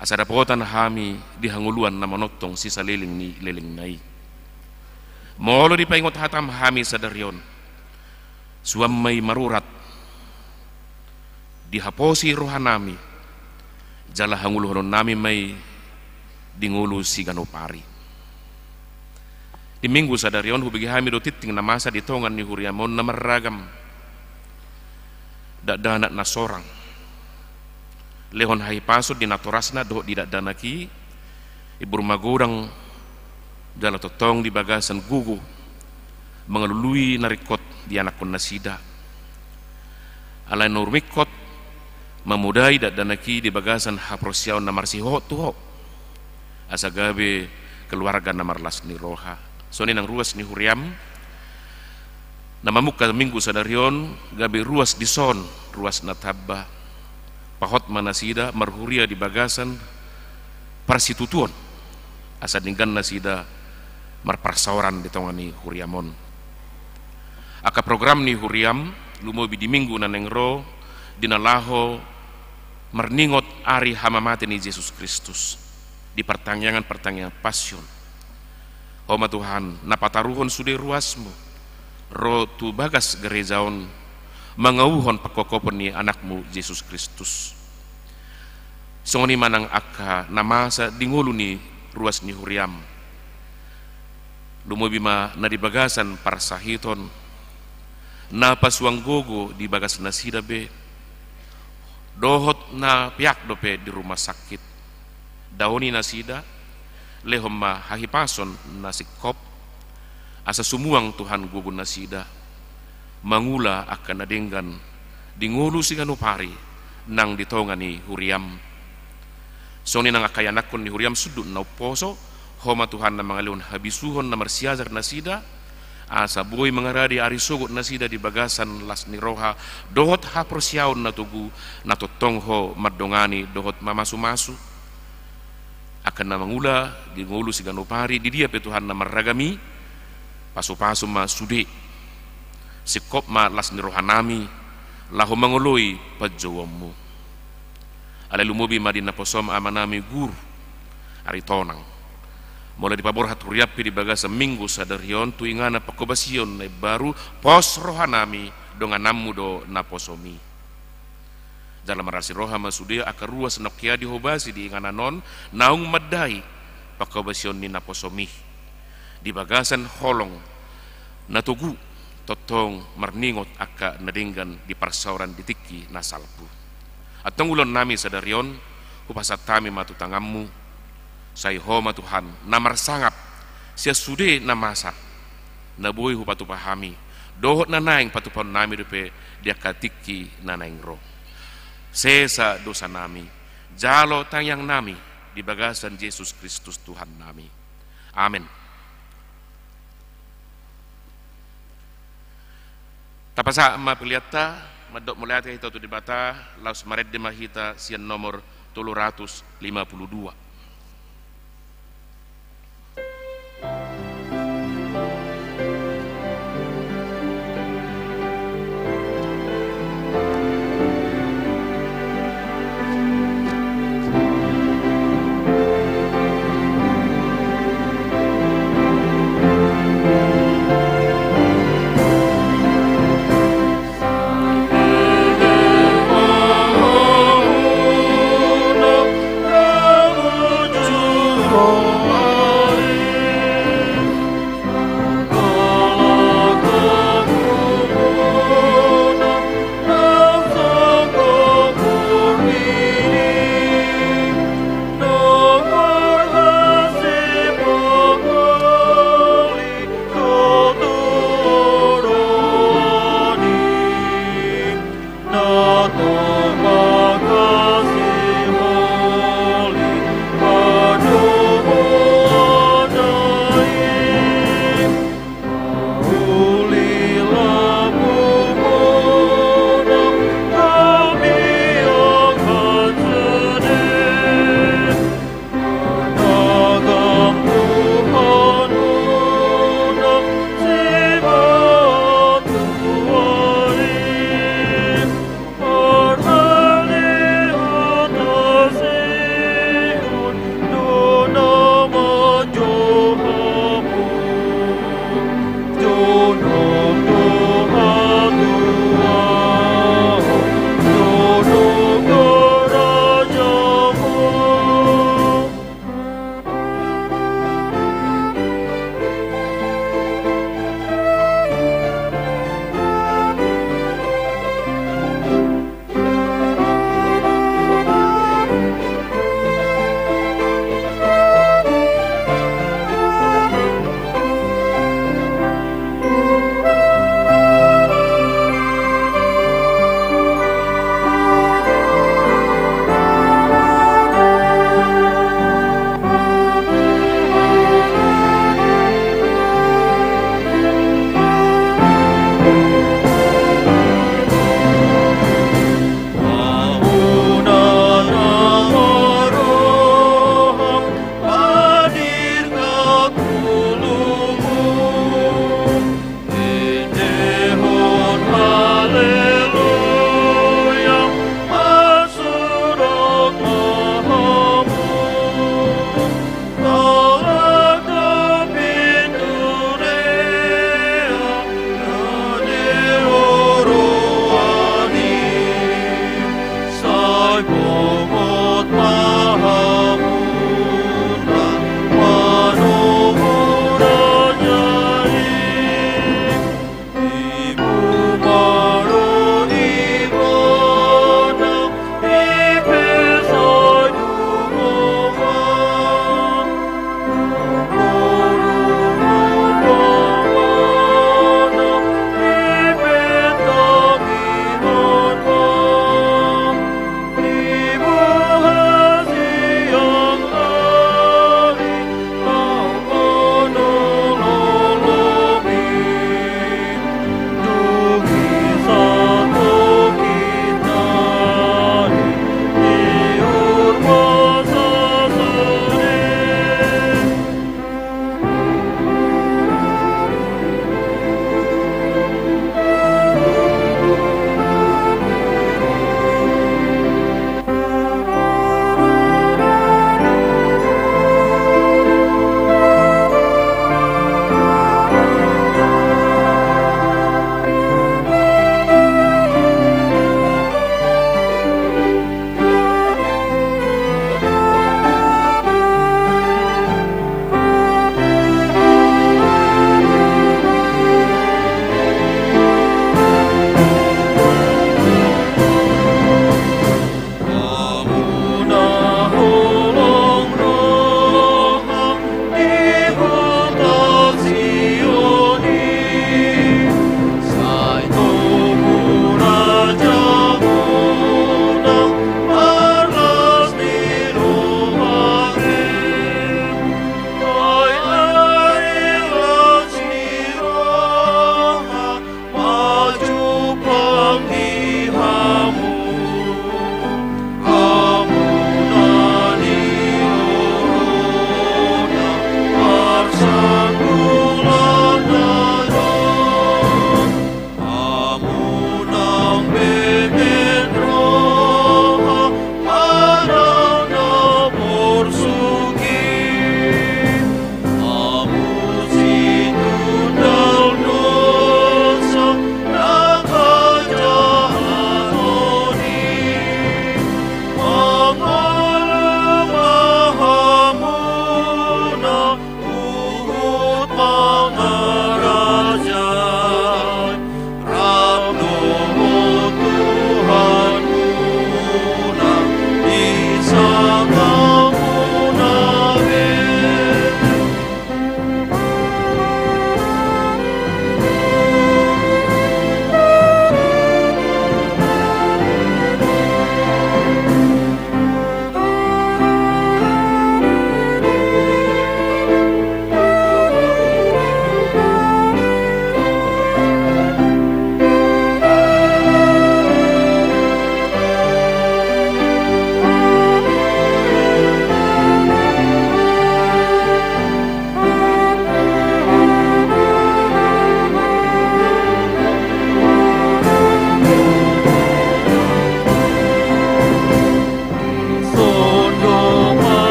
asa dapotan hami dihanguluan na manotong sisa leling ni leling nai molo dipaingot hatam hami sadarion suamay marurat dihaposi rohanami jala hanguluhon nami may dingulu si ganopari di minggu sadarion hubigi hami do titing na masa di tongan ni huriamon na maragam dadanat na sorang lehon hai pasod di natorasna do di dadanaki ibur magurang jala totong di bagasan gugu mengelului narikot di anakon nasida alai nurmikot memudai dadanaki di bagasan haprosiaw na marsiho tuho asagabe keluarga na marlas ni roha soni nang ruas ni huriam namamuka minggu sadarion gabe ruas di son ruas natabba pahot manasida marhuria di bagasan parsitutuon asad ninggan nasida marparsaoran di tongani huriamon aka program ni huriam lumobi di minggu nanengro dinalaho merningot ari hamamate ni Yesus Kristus di pertanyaan passion Oma Tuhan napataruhon sude ruasmu ro tu bagas gerejaon mangauhon pakokopon ni anakmu Yesus Kristus songoni manang aka namasa dingulu ni ruas ni huriam lumobima na di bagasan para sahiton na pasuang gogo di bagas nasida be dohot na piak dope di rumah sakit daoni nasida lehomma hahipason nasikop asa sumuang Tuhan gugun nasida mangula akan nadenggan dingulu si ganupari nang ditongani huriam soni nang akayanakon ni huriam sudut na poso homa Tuhan na mangalihon habisuhon na marsiazar nasida asa boy mangaradi ari sugut nasida di bagasan las ni roha dohot haprosiaon na tugu na totongho madongani dohot mamasu-masu akan na mangula di ngulu si ganupari di dia pe Tuhan na maragami pasu-pasu ma sude sikop ma las ni rohanami lahu manguloi pajowamu ale lumubi madina posom amanami guru ari tonang mulai dipabor haturiapi di bagasa minggu sadarion tu ingana pakobasion na baru pos rohanami dongan namu do naposomi dalam marasi roha masudia akar ruas nokia dihobasi di ingana non naung madai pakobasion ni naposomi di bagasan holong natugu totong marningot aka nadinggan di parsauran ditiki nasalpu. Atong ulon nami sadarion upasat tami matu tangammu say homa Tuhan namar sangap sia sude namasa nabuhi hupatu pahami dohot nanaing patupon nami rupe dia katiki nanaing roh sesa dosa nami jalo tayang nami di bagasan Yesus Kristus Tuhan nami. Amin. Tapasa mapiliata madok muliata ito tu dibata laus mared de mahita sian nomor 352. Oh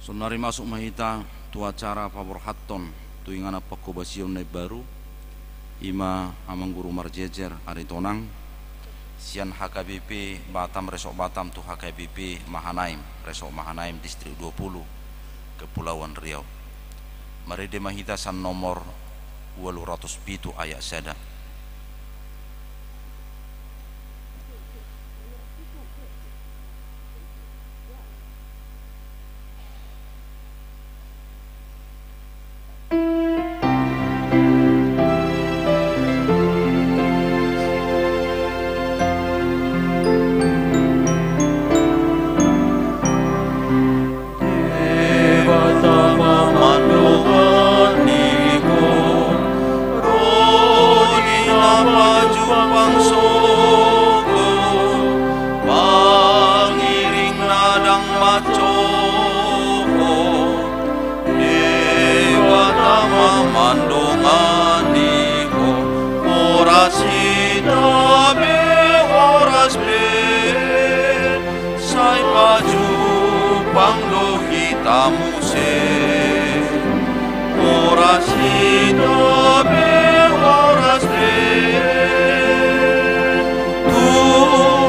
Sonari masuk mahita tu acara pabor hatton tu ingana pakobasion nai baru ima amang guru marjejer Aritonang sian HKBP Batam Resok Batam tu HKBP Mahanaim Resok Mahanaim distrik 20 Kepulauan Riau. Mari de mahita san nomor 807 ayat sada.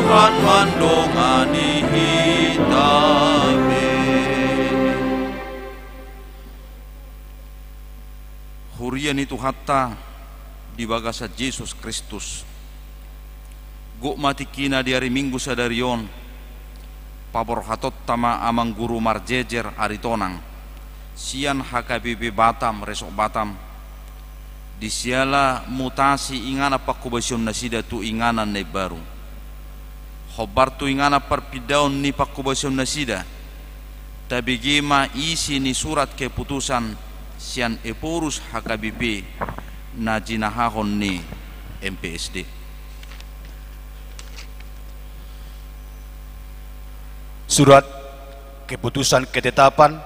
Tuhan mandongani hitabe. Hurian itu hatta di bagasa Yesus Kristus. Guk mati kina di hari Minggu sadarion pabor hatot tama amang guru marjejer Aritonang sian HKBP Batam Resok Batam disiala mutasi ingana pakubasion nasida tu ingana ne baru hobar tu ingana perpidaun ni pakubasion nasida tapi gema isi ni surat keputusan sian eporus HKBP na jinahahon ni MPSD. Surat keputusan ketetapan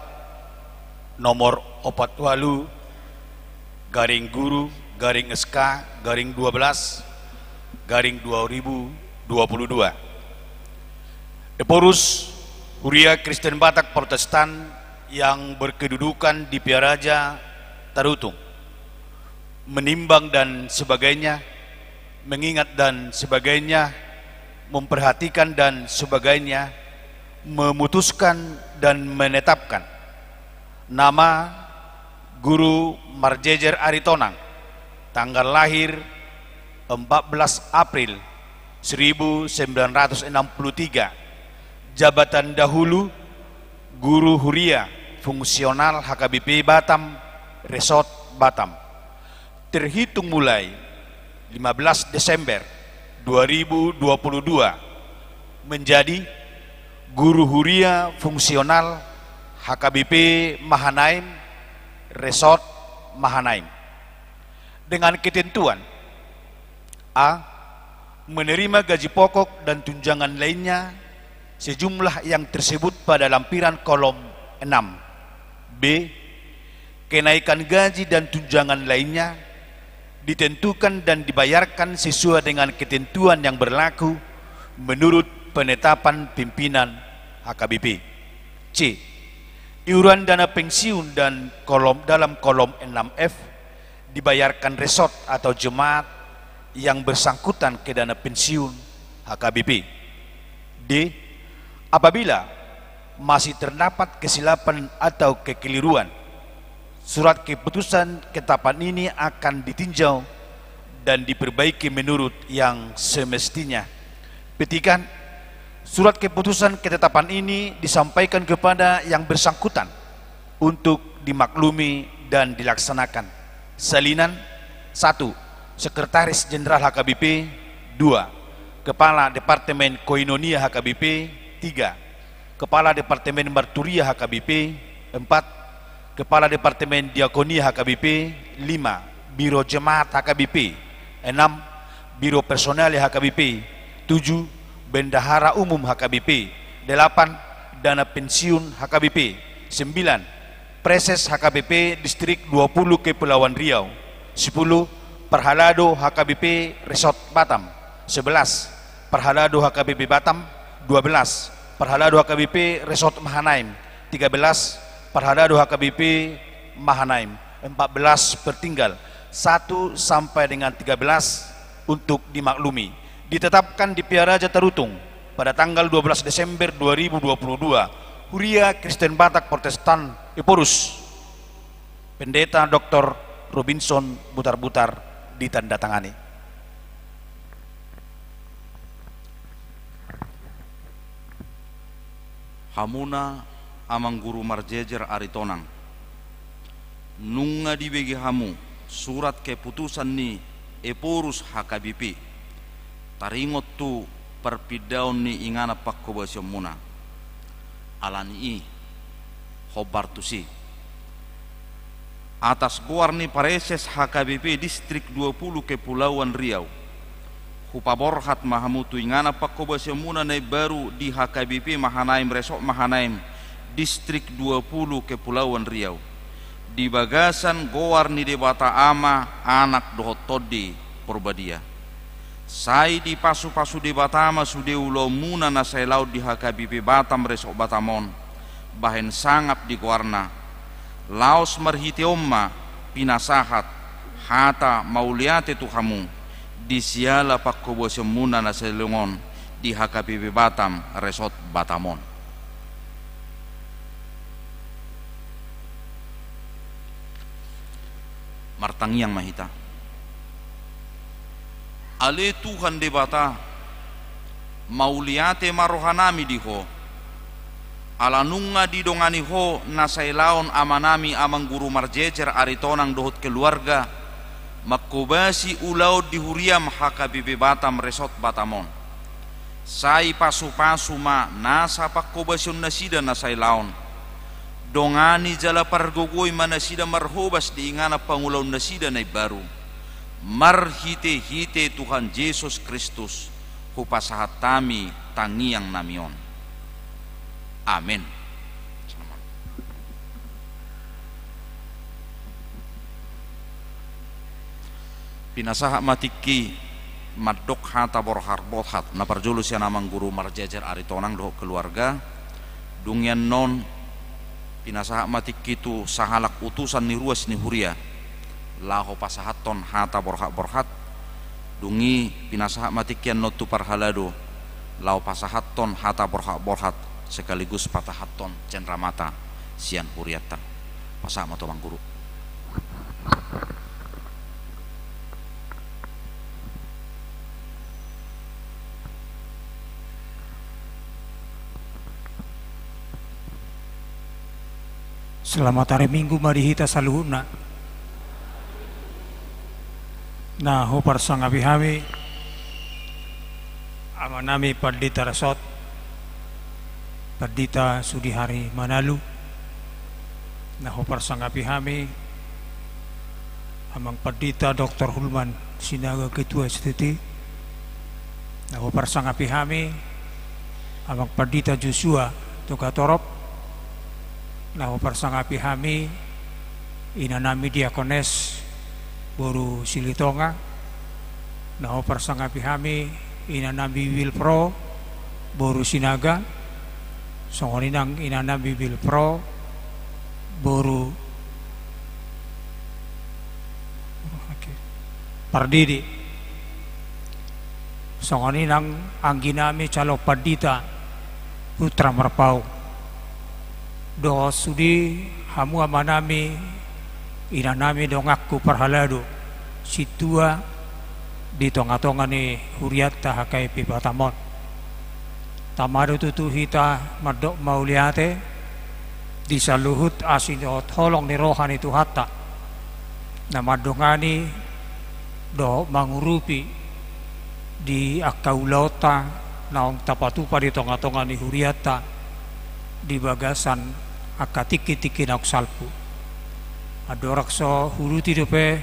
nomor 48 garing guru garing SK garing 12 garing 2022. Eporus Huria Kristen Batak Protestan yang berkedudukan di Piaraja Tarutung menimbang dan sebagainya, mengingat dan sebagainya, memperhatikan dan sebagainya, memutuskan dan menetapkan nama Guru Marjejer Aritonang tanggal lahir 14 April 1963, jabatan dahulu Guru Huria Fungsional HKBP Batam Resort Batam, terhitung mulai 15 Desember 2022 menjadi Guru Huria Fungsional HKBP Mahanaim Resort Mahanaim dengan ketentuan A. Menerima gaji pokok dan tunjangan lainnya sejumlah yang tersebut pada lampiran kolom 6. B. Kenaikan gaji dan tunjangan lainnya ditentukan dan dibayarkan sesuai dengan ketentuan yang berlaku menurut penetapan pimpinan HKBP. C. Iuran dana pensiun dan dalam kolom 6F dibayarkan resort atau jemaat yang bersangkutan ke dana pensiun HKBP. D. Apabila masih terdapat kesilapan atau kekeliruan, surat keputusan ketetapan ini akan ditinjau dan diperbaiki menurut yang semestinya. Petikan, surat keputusan ketetapan ini disampaikan kepada yang bersangkutan untuk dimaklumi dan dilaksanakan. Salinan 1. Sekretaris Jenderal HKBP. 2. Kepala Departemen Koinonia HKBP. 3. Kepala Departemen Marturia HKBP. 4. Kepala Departemen Diakonia HKBP. 5. Biro Jemaat HKBP. 6. Biro Personal HKBP. 7. Bendahara Umum HKBP. 8. Dana Pensiun HKBP. 9. Preses HKBP Distrik 20 Kepulauan Riau. 10. Perhalado HKBP Resort Batam. 11. Perhalado HKBP Batam. 12. Perhalado HKBP Resort Mahanaim. 13. Parhadado HKBP Mahanaim 14 bertinggal 1 sampai dengan 13 untuk dimaklumi. Ditetapkan di Piaraja Tarutung pada tanggal 12 Desember 2022. Huria Kristen Batak Protestan Eporus. Pendeta Dr. Robinson Butar-Butar ditandatangani. Hamuna amang guru marjejer aritonang nunga di begi hamu surat keputusan ni Eporus HKBP taringot tu perpidaun ni ingana pakko basyomuna alani i hobar tusi atas guarni pareses HKBP distrik 20 Kepulauan Riau Hupaborhat mahamutu ingana pakko basyomuna na baru di HKBP Mahanaim Resok Mahanaim distrik 20 Kepulauan Riau di bagasan goar ni debata ama anak dohotodi Purbadia sai di pasu-pasu debata ama sude ulo muna na sai laut di HKBP Batam Resok Batamon bahen sangap di goarna laos marhite omma pinasahat hata mauliate tuhamu di siala pakko bosemuna na selungon di HKBP Batam Resort Batamon. Martangiang mahita ale Tuhan debata mauliate marohanami diho alanunga didongani ho nasailaon amanami amang guru marjejer aritonang dohot keluarga makubasi ulau di Huriam HKBP Batam Resort Batamon sai pasu-pasu ma nasa pakubasyun nasida nasai laon dongani jala pargogoy manasida marhobas di ingana pangulaw nasida na baru marhite-hite Tuhan Yesus Kristus hupasahatami tangiang namion. Amin. Pinasaha matiki madok hata borhar bothat na parjulus ya namang guru marjejer aritonang doh keluarga dungyan non pinasaha matiki tu sahalak utusan ni ruas ni Huria laho pasahaton hata borhat dungi pinasaha matikian notu parhalado lau pasahaton hata borhat sekaligus patahaton cendramata sian Huriata pasama tomang guru. Selamat hari Minggu marihita saluhuna na hopar sangabihami amanami Pandita Resort Pandita Sudihari Manalu na hopar sangabihami amang Pandita Dr. Hulman Sinaga Ketua STT na hopar sangabihami amang Pandita Joshua Tukatorop nah persangapi hami inanami Diakones Boru Silitonga nah persangapi hami inanami Wilpro Boru Sinaga songoninang inanami Wilpro Boru Pardidi songoninang angginami Calo Pandita Putra Merpau do sudi hamu amanami inanami dongakku parhalado situa di tonga-tonga ni Huriata HKBP Batamon tamado tutu hita madok mauliate di saluhut asinot holong ni rohani tuhata na madongani do mangurupi di akaulota naong tapatupa di tonga-tonga ni Huriata di bagasan akatiki-tiki nauk salpu adorakso huruti dope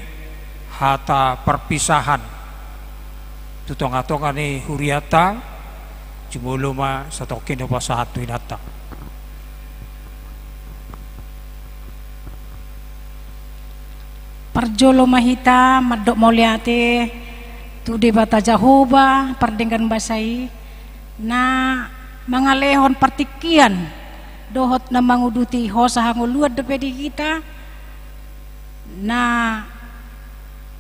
hata perpisahan tutonga-tonga ni Huriata jumuluma satokin dopa sahatu inata parjolo mahita madok moliate tu debata Jahoba pardenggan basai na mangalehon partikian dohot na manguduti hosa hanguluad do pedi kita na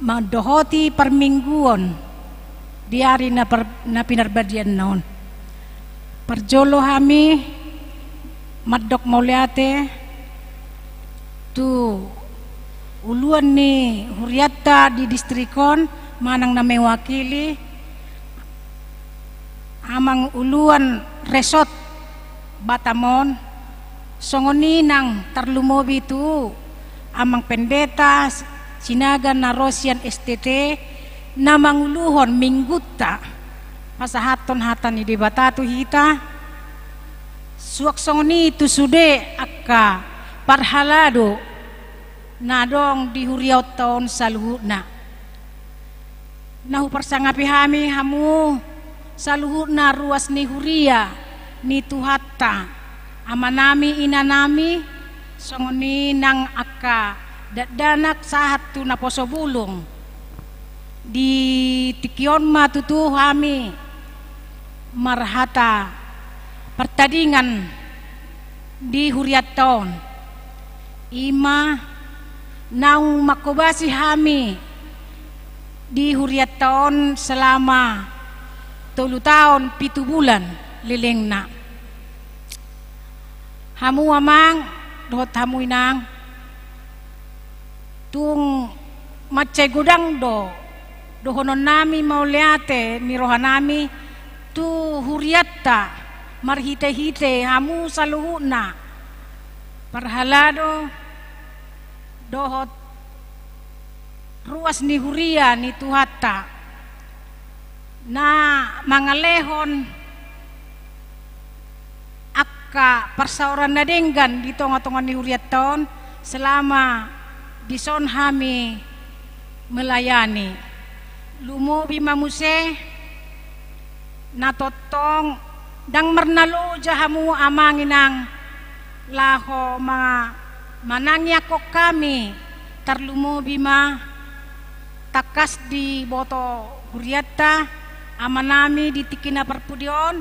mandohoti permingguan di hari na pinarbadian naon perjolo kami madok mauliate tu uluan ni huriata di distrikon manang na mewakili amang uluan resort Batamon songoni nang tarlumobi tu amang pendeta sinagan na Rosian STT na manguluhon mingguta pasahaton hatan ni debatatu hita suak songoni tu sude akka parhalado na dong di huriaw taon saluhuna nahu persangapi hami hamu saluhuna ruas ni huria ni tuhatta amanami inanami songoni nang akka danak sahat tu na poso bulong di tikion matutu hami marhata pertandingan di huriat taon ima nang makobasi hami di huriat taon selama 3 tahun 7 bulan lileng na hamu amang dohot hamu inang tung macay gudang dohonon nami mauliate ni rohanami tu huriatta marhite-hite hamu saluhuna parhalado dohot ruas ni huria ni tuhatta na mangalehon akka persauran na denggan di tonga-tonga ni huriat taon selama bison hami melayani lumobi mamuse natotong dang mernalo jahamu amanginang laho mga manangya ko kami tarlumobi ma takas di boto huriatta amanami di tikina perpudion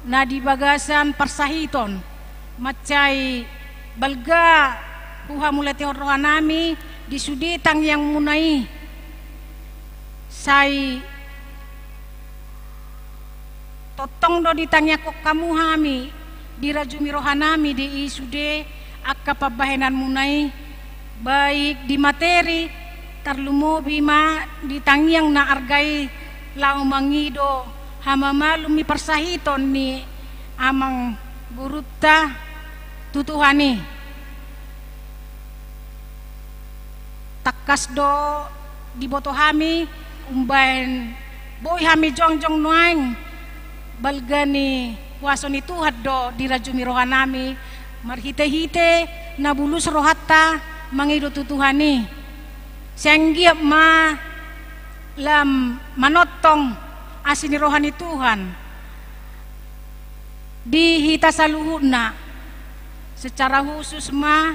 na di bagasan persahiton macay balga kuha mulati rohanami di suditang yang munai say totong do ditangya ko kamu hami di rajumi rohanami di isude akka pabahenan munai baik di materi tarlumobi ma ditangyang na argay lao mangido hamamalumi persahiton ni amang gurutta tutuhani takas do di boto hami umbain boy hami jongjong nuang balgani waso ni Tuhan do di rajumi rohanami marhite-hite nabulus rohatta mangido tutuhani senggiap ma lam manotong asini rohani Tuhan di hita saluhuna secara khusus ma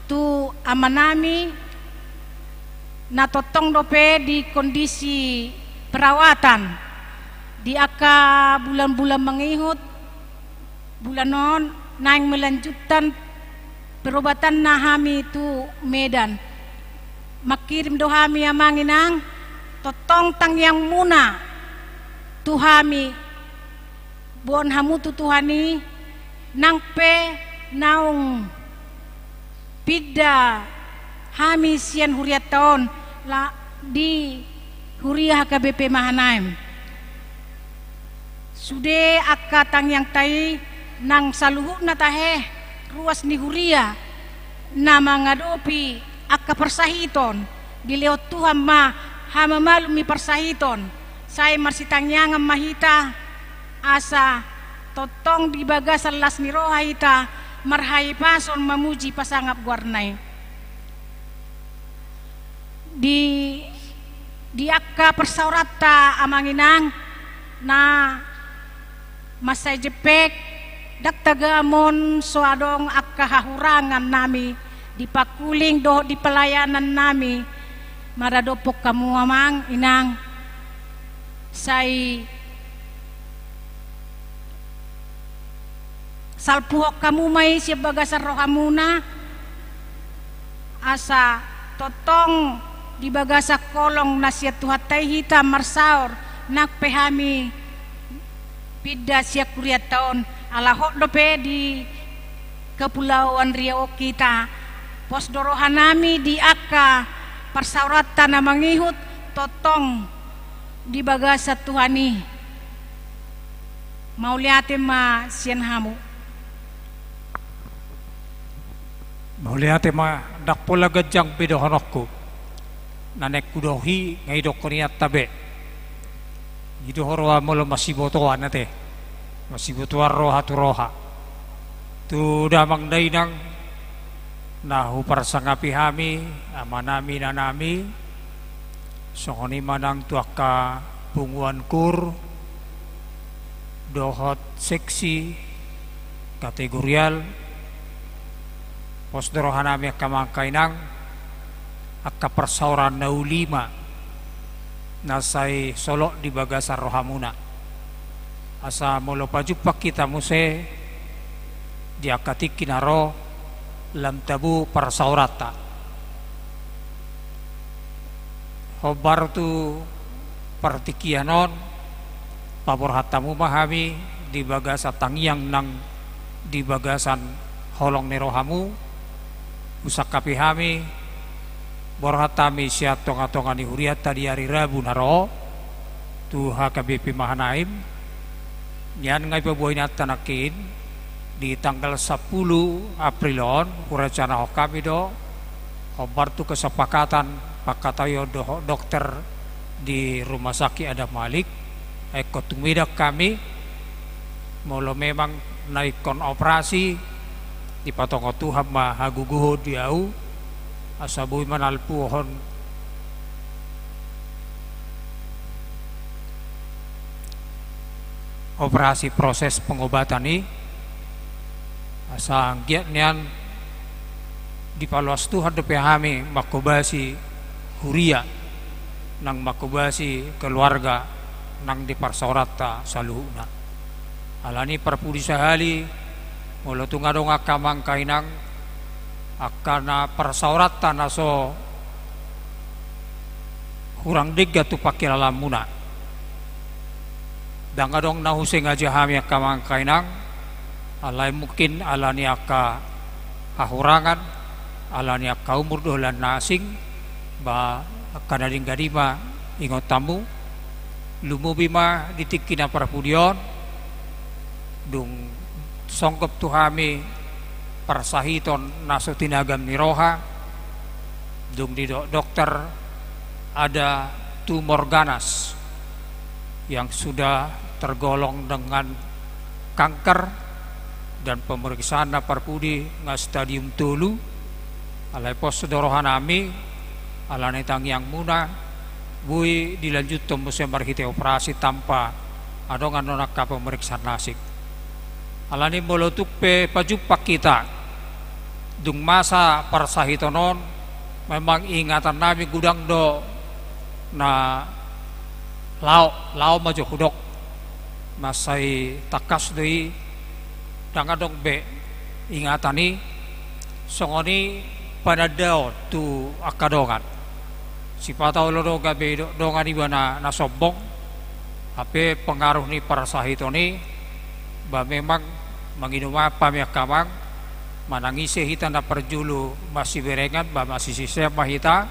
tu amanami natotong dope di kondisi perawatan di aka bulan-bulan mengihut bulan non naing melanjutkan perobatan nahami tu Medan makirim dohami amanginang totong tang yang muna tuhami bon hamu tutuhani nang pe naung pida hami sian huriat taon la di huria HKBP Mahanaim sude akka tang yang tai nang saluhu na tahe ruas ni huria na mangadopi akka persahiton dileot Tuhan ma hamamalumi persahiton saya marsitangyangan mahita asa totong di bagasan las ni rohaita marhai pason mamuji pasangap guarnay di akka persaurata amanginang na masay jepek daktagamon soadong akka hahurangan nami di pakuling do di pelayanan nami maradopok kamu amang inang salpuhok kamu may siya bagasan rohamuna asa totong di bagasa kolong na siya tuhatay hita marsaor nakpehami pida siya kuryat taon alahok dope di Kepulauan Riau kita posdorohan nami di aka persauratan na mangihut totong di bagasa Tuhani mau liatin ma sian hamu mau liatin ma dakpola gajang bidohonokku nanek kudohi ngaidok koniat tabe idohorwa molo masibotoan nate masibotoan roha tu roha tu damang dainang nahu parsangapi hami amanami nanami songoni manang tuaka punguan kur dohot seksi kategorial posdorohanami kamangkainang akka persauran naulima nasai solok di bagasa rohamuna asa molo pajupak kita muse dia katik kinaro lam tabu persaurata hobar tu partikianon pabor hatamu mahami di bagasa tangyang nang di bagasan holong nerohamu usakapi hami borhatami siya tonga-tonga ni huriat tadi hari Rabu naro tu HKBP Mahanaim yan ngay pabuhay na tanakin di tanggal 10 Aprilon kuracana kami do hobar tu kesepakatan pakatayo dokter di rumah sakit Adam Malik tumidak kami molo memang naikon operasi di patongo Tuhan mahaguguho diau asabuy manalpuhon operasi proses pengobatan ini asa giat nian dipaluas Tuhan depe hami makubasi huria nang makubasi keluarga nang diparsaurata saluhuna alani perpudi sahali molo tungadong akamang kainang akana persaurata naso hurang dega tu pakilalam muna dangadong nahusing aja hami akamang kainang alai mungkin alani aka hahurangan alani aka umur dolan nasing ba kanading gadima ingot tamu lumubima ditikina parapudion dung songkop tuhami persahiton naso tinagam niroha dung di dokter ada tumor ganas yang sudah tergolong dengan kanker dan pemeriksaan na parpudi nga stadium tulu alay pos dorohan nami alani tangyang muna bui dilanjut musim marhite operasi tanpa adongan nonaka pemeriksaan nasik alani molotuk pe pajupak kita dung masa persahitonon memang ingatan nabi gudang do na lao maju hudok masai takas doi dangadong be ingatani songoni panadao tu akadongan sipatau lodo gabe dongan ibana nasobong ape pengaruh ni parasahito ni ba memang manginuma pamiakamang manangise hita na perjulu masih berengan ba masih sisa mahita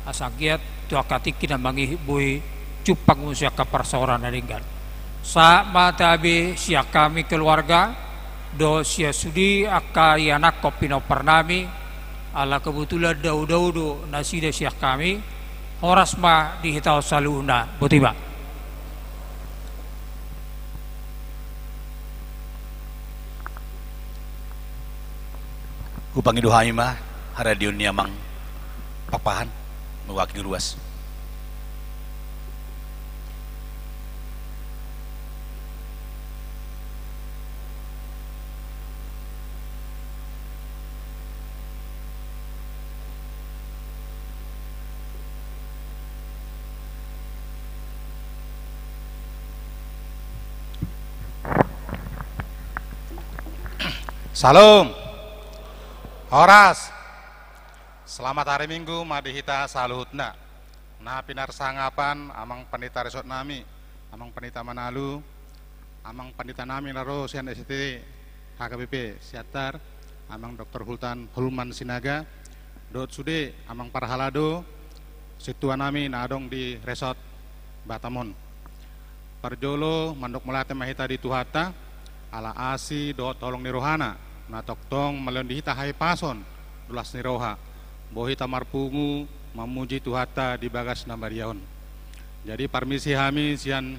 asagiat tu akatik kina mangihibui cupang usia kaparsauran naringgan sa matabi siya kami keluarga do siya sudi akayanak kopino pernami ala kebetulan daudo nasida siya kami horas ma dihitau saluna botiba Hupangi duhami mah haradiun niamang papahan mewakili ruas. Salam. Horas. Selamat hari Minggu madihita saluhutna. Nah pinarsangapan amang pandita resort nami, amang pandita Manalu, amang pandita nami naro sian ST HKBP Siatar, amang Dr. Hulman Sinaga, dot sude amang parhalado, situa nami nadong di resort Batamon. Parjolo mandok melate mahita di Tuhata, ala asi dot tolong nirohana, na toktong malion dihita hai pason, dulas niroha, bohita marpungu, memuji Tuhata di bagas nambariaon. Jadi permisi kami sian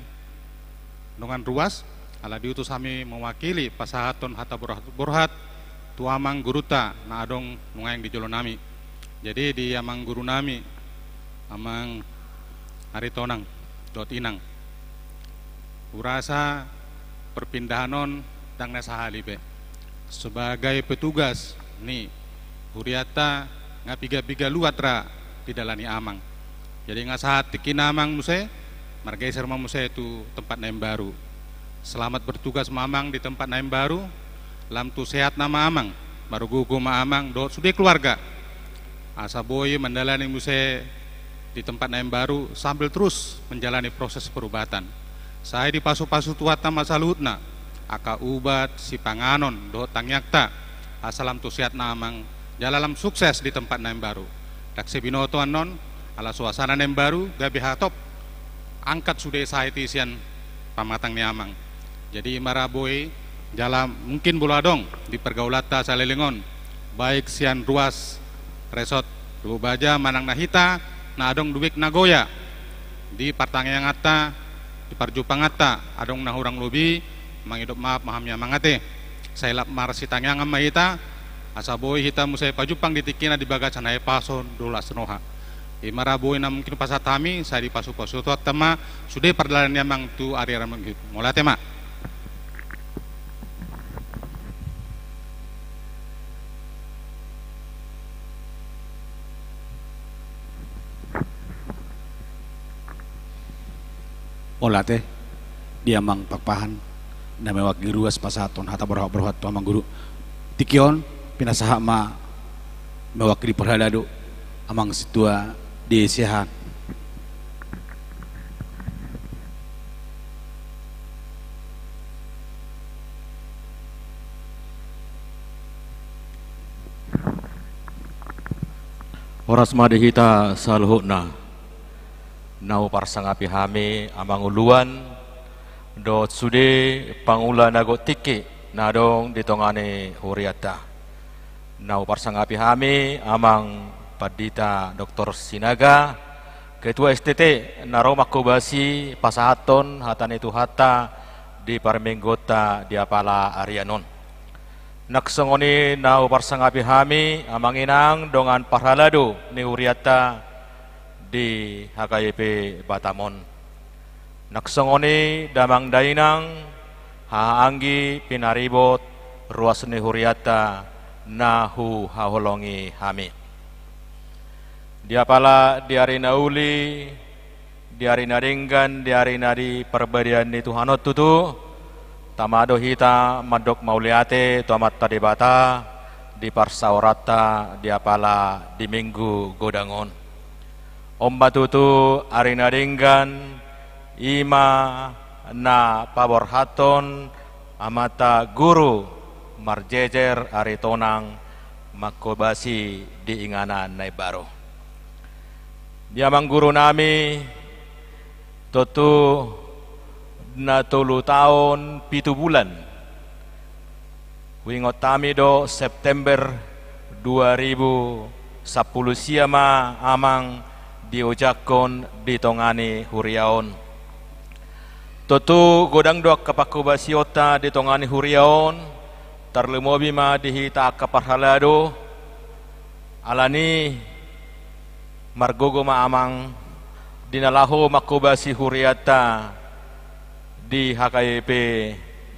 nungan ruas, ala diutus kami mewakili pasahaton hata burhat, tuamang guruta na adong nungayang di jolo nami. Jadi di amang guru nami, amang Aritonang, dot inang. Urasa perpindahanon dang nasa halibe sebagai petugas nih huriata ngapiga-piga luatra didalani amang. Jadi ngasahat tikin amang muse margeser mamuse itu tempat naim baru. Selamat bertugas mamang di tempat naim baru. Lam tu sehat nama amang baru gugu ma amang dot sudah keluarga. Asa boy mendalani muse di tempat naim baru sambil terus menjalani proses perubatan. Saya di pasu-pasu Tuhata masalutna aka ubat si panganon do tangyakta asalam tu sehat namang jalalam sukses di tempat naim baru. Daksi binoto anon ala suasana naim baru gabi hatop angkat sudah saya tisian pamatang niamang. Jadi maraboy jalan mungkin buladong di pergaulata salelingon baik sian ruas resort dua baja manang nahita na adong duwik nagoya di partangyang ngata di parjupangata adong nahurang lobi mangidup maaf mahamnya mangate saya lap marsi tangyang mahita asaboy hita musay pajupang ditikina di bagasan ay pason dola senoha imaraboy na mungkin pasatami saya di pasu-pasu tu tema sudah perjalanan mang tu area menghidup mulai tema. Olate dia mang pakpahan na mewakili ruas pasaton hata berhat tu amang guru tikion pinasaha ma mewakili perhalado amang situa di sehat. Horas madihita saluhutna nau parsangapi hami amang uluan dot sude pangula nago tiki nadong ditongane huriata nau parsangapi hami amang padita Dr. Sinaga ketua STT naro makobasi pasahaton hatane Tuhata di parmenggota di apala Arianon naksongoni nau parsangapi hami amang inang dongan parhalado ni huriata di HKYP Batamon. Naksongoni damang dainang haanggi pinaribot ruas ni huriata nahu haholongi hami. Dia pala diari nauli, diari naringgan, diari nadi perbadian ni Tuhanot tutu, tamado hita madok mauliate tuamat tadibata di parsaurata dia pala di minggu godangon. Om batutu arina dinggan ima na paborhaton amata guru marjejer aritonang makobasi di inganan naibaro. Diamang guru nami tutu na 3 tahun 7 bulan wingot tami do September 2010 siama amang diujakon ditongani huriaon. Tutu godang doak kapakubasiota ditongani huriaon terlemobi ma dihita kaparhalado alani margogo ma amang dinalaho makubasi huriata di HKYP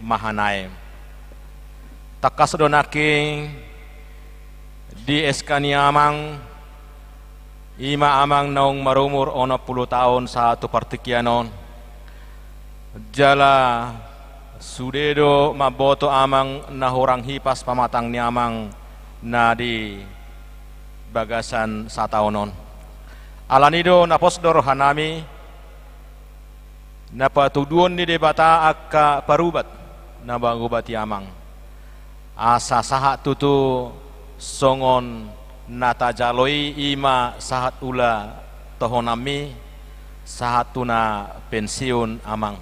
Mahanaim. Takas donaki di eskani amang ima amang naung marumur 10 tahun satu partikianon jala sudedo maboto amang na horang hipas pamatang ni amang na di bagasan sa taonon. Alanido naposdor hanami napatuduan ni debata akka parubat na bago bati amang asa sahat tutu songon natajaloi ima sahat ula tohonami sahat tuna pensiun amang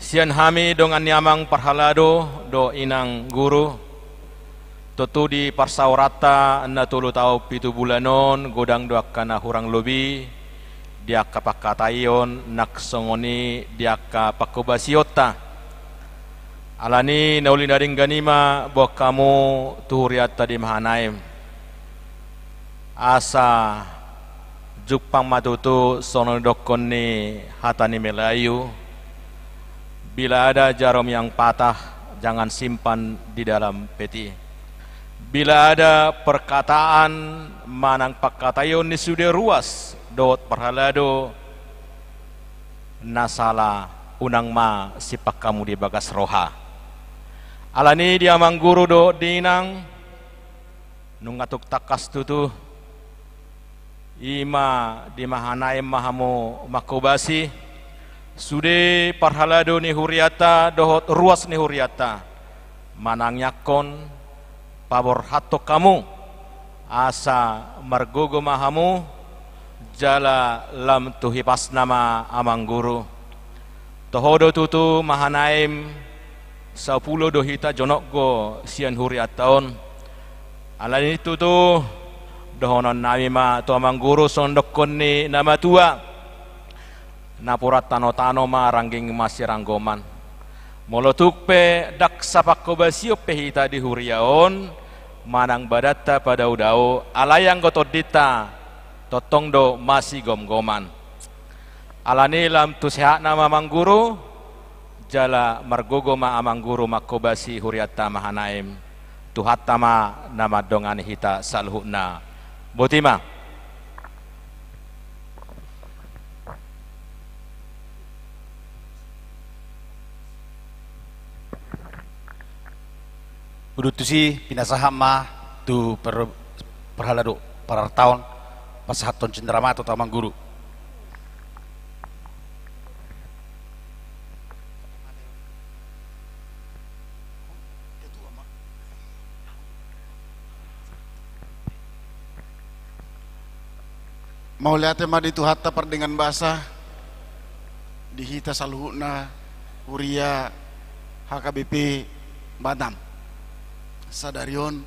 sian hami dongan amang parhalado do inang guru tutu di parsaurata na tulu tau pitu bulanon godang doak kana hurang lobi dia kapakatayon naksongoni dia kapakobasiota alani nauli naring ganima buat kamu tuhuriat tadi mahanaim asa jupang matutu sonodokon ni hatani melayu bila ada jarum yang patah jangan simpan di dalam peti. Bila ada perkataan manang pakatayon ni sudah ruas dot perhalado nasala unang ma sipak kamu di bagas roha. Alani dia mangguru do dinang nungatuk takas tutu ima di mahanai mahamu makobasi sude parhalado ni huriata dohot ruas ni huriata manang yakon pabor hato kamu asa margogo mahamu jala lam tuhipas nama amang guru tohodo tutu mahanaim 10 dohita jonok go sian huriat taon alani tutu dohonon nami ma to amang guru sondokon ni nama tua napurat tano-tano ma rangging masiranggoman molotuk pe dak sapak kobasio pehita di huriaon manang badatta pada udao alayang gotodita totong do masih gom-goman alani lam tu sehat nama mangguru jala margogo ma amangguru makobasi huriatta mahanaim tuhatama nama dongan hita salhuna botima Udutusi pinasaham ma tu perhalado para tahun pasahaton cenderamata atau mangguru. Mau lihat ma di tuhata perdengan basah dihita saluhuna Huria HKBP Batam sadarion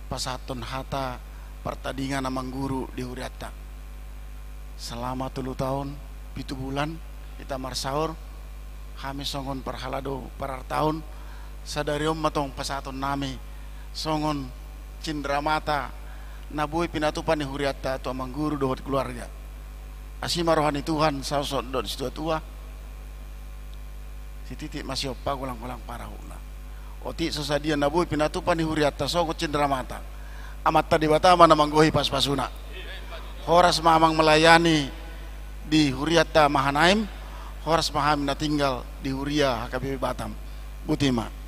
pasaton hata pertandingan amang guru di Huriata selama 3 tahun 7 bulan kita marsaur kami songon perhalado parar tahun sadarion matong pasaton nami songon cindramata nabui pinatupan di Huriata tu amang guru dohot keluarga asima rohani Tuhan sausot dot situa tua si titik masih opa gulang-gulang parahuna oti sosadian nabui pinatupan di Huriata songo cindramata amat tadi batama namanggohi pas-pasuna horas mamang melayani di Huriata Mahanaim horas maham na tinggal di Huria HKBP Batam Butima.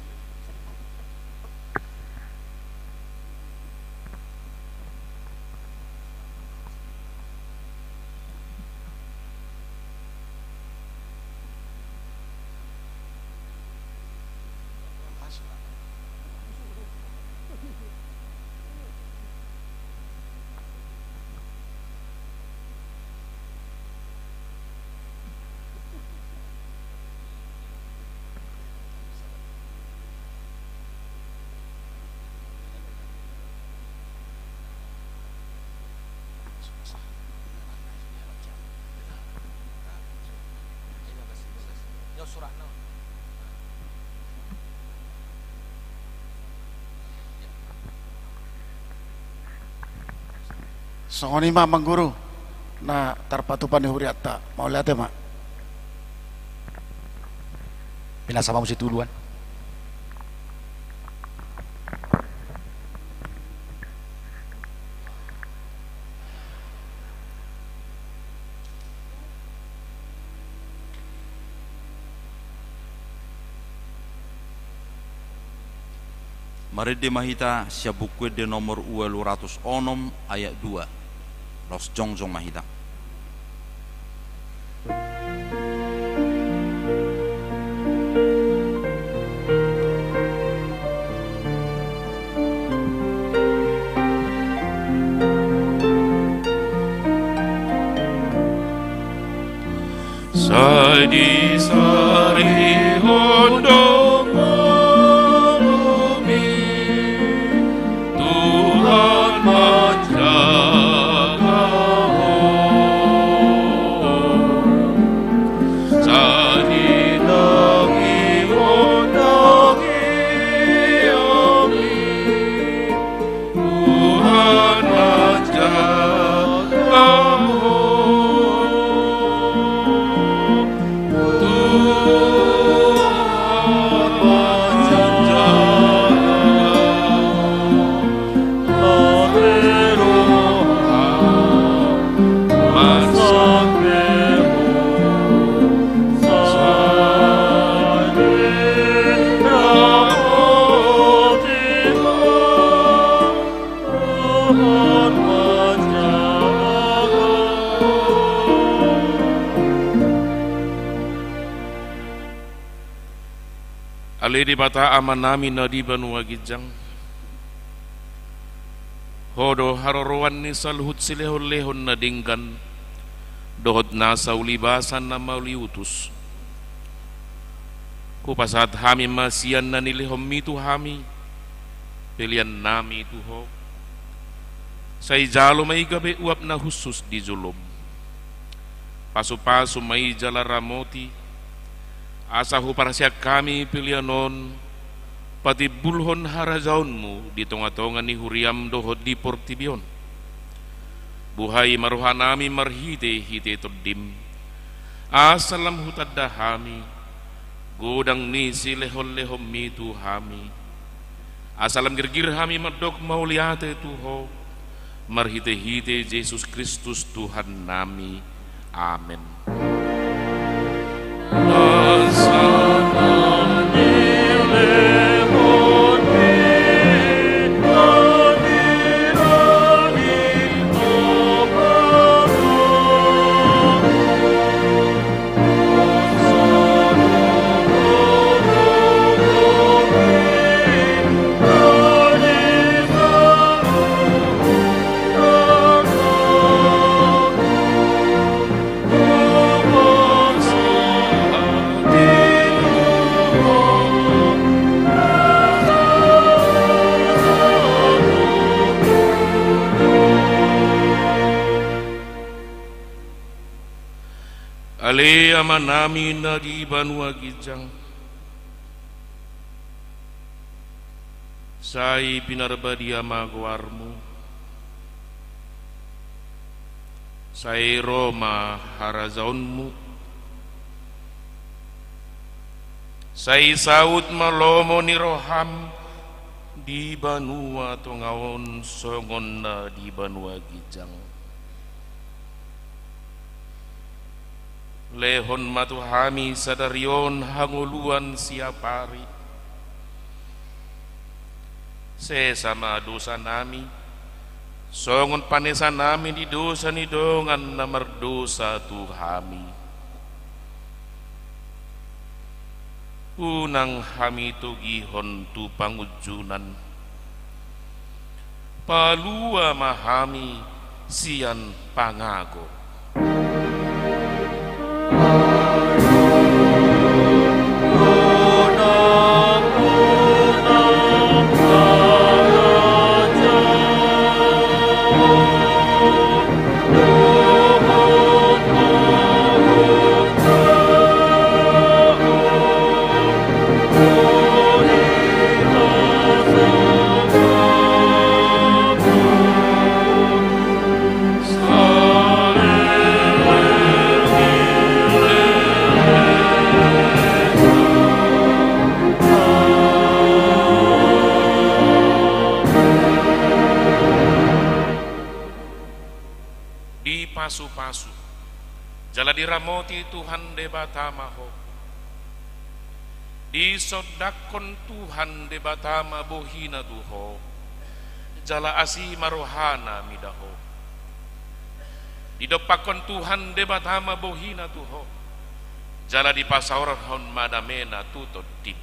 Songoni ma mangguru na tarpatupan di Huriata mau lihat ya mak Pinasama mo si tuluan. Mari de mahita sia buku de nomor 206 ayat 2. Los jongjong mahita. Sadi sari hondo bumi, Tuhan menjaga. Sadi nagi hondangi ami, Tuhan menjaga. Ale di bata amanami na di banua gijang hodo harorowan ni salhut silehon-lehon na dinggan dohot nasa ulibasan na mauliutus kupasat hami masian na nilihom mitu hami pilihan nami tuho say jalo may gabi uap na husus di zulom pasu-pasu may jala ramoti asahu para siya kami pilihanon pati bulhon harazaunmu di tonga-tonga ni huriam dohod di portibion buhay maruhanami marhite-hite todim asalam hutadda hami godang ni silehon-lehom mitu hami asalam girgir hami mardok mauliate tuho marhite-hite Yesus Kristus Tuhan nami amin. Ale amanami na di banua gijang sai pinarbadia magwarmu sai Roma harazaunmu sai saut malomo ni roham di banua tongawon songon na di banua gijang lehon matuhami sadarion hanguluan siapari sesama dosa nami songon panesa nami di dosa ni dongan na mardosa tuhami unang hami tugihon tu pangujunan palua mahami sian pangago pasu-pasu jala diramoti Tuhan debata maho di sodakon Tuhan debatama bohina duho jala asi marohana midaho di dopakon Tuhan debatama bohina duho jala di pasauran hon madamena tutod dik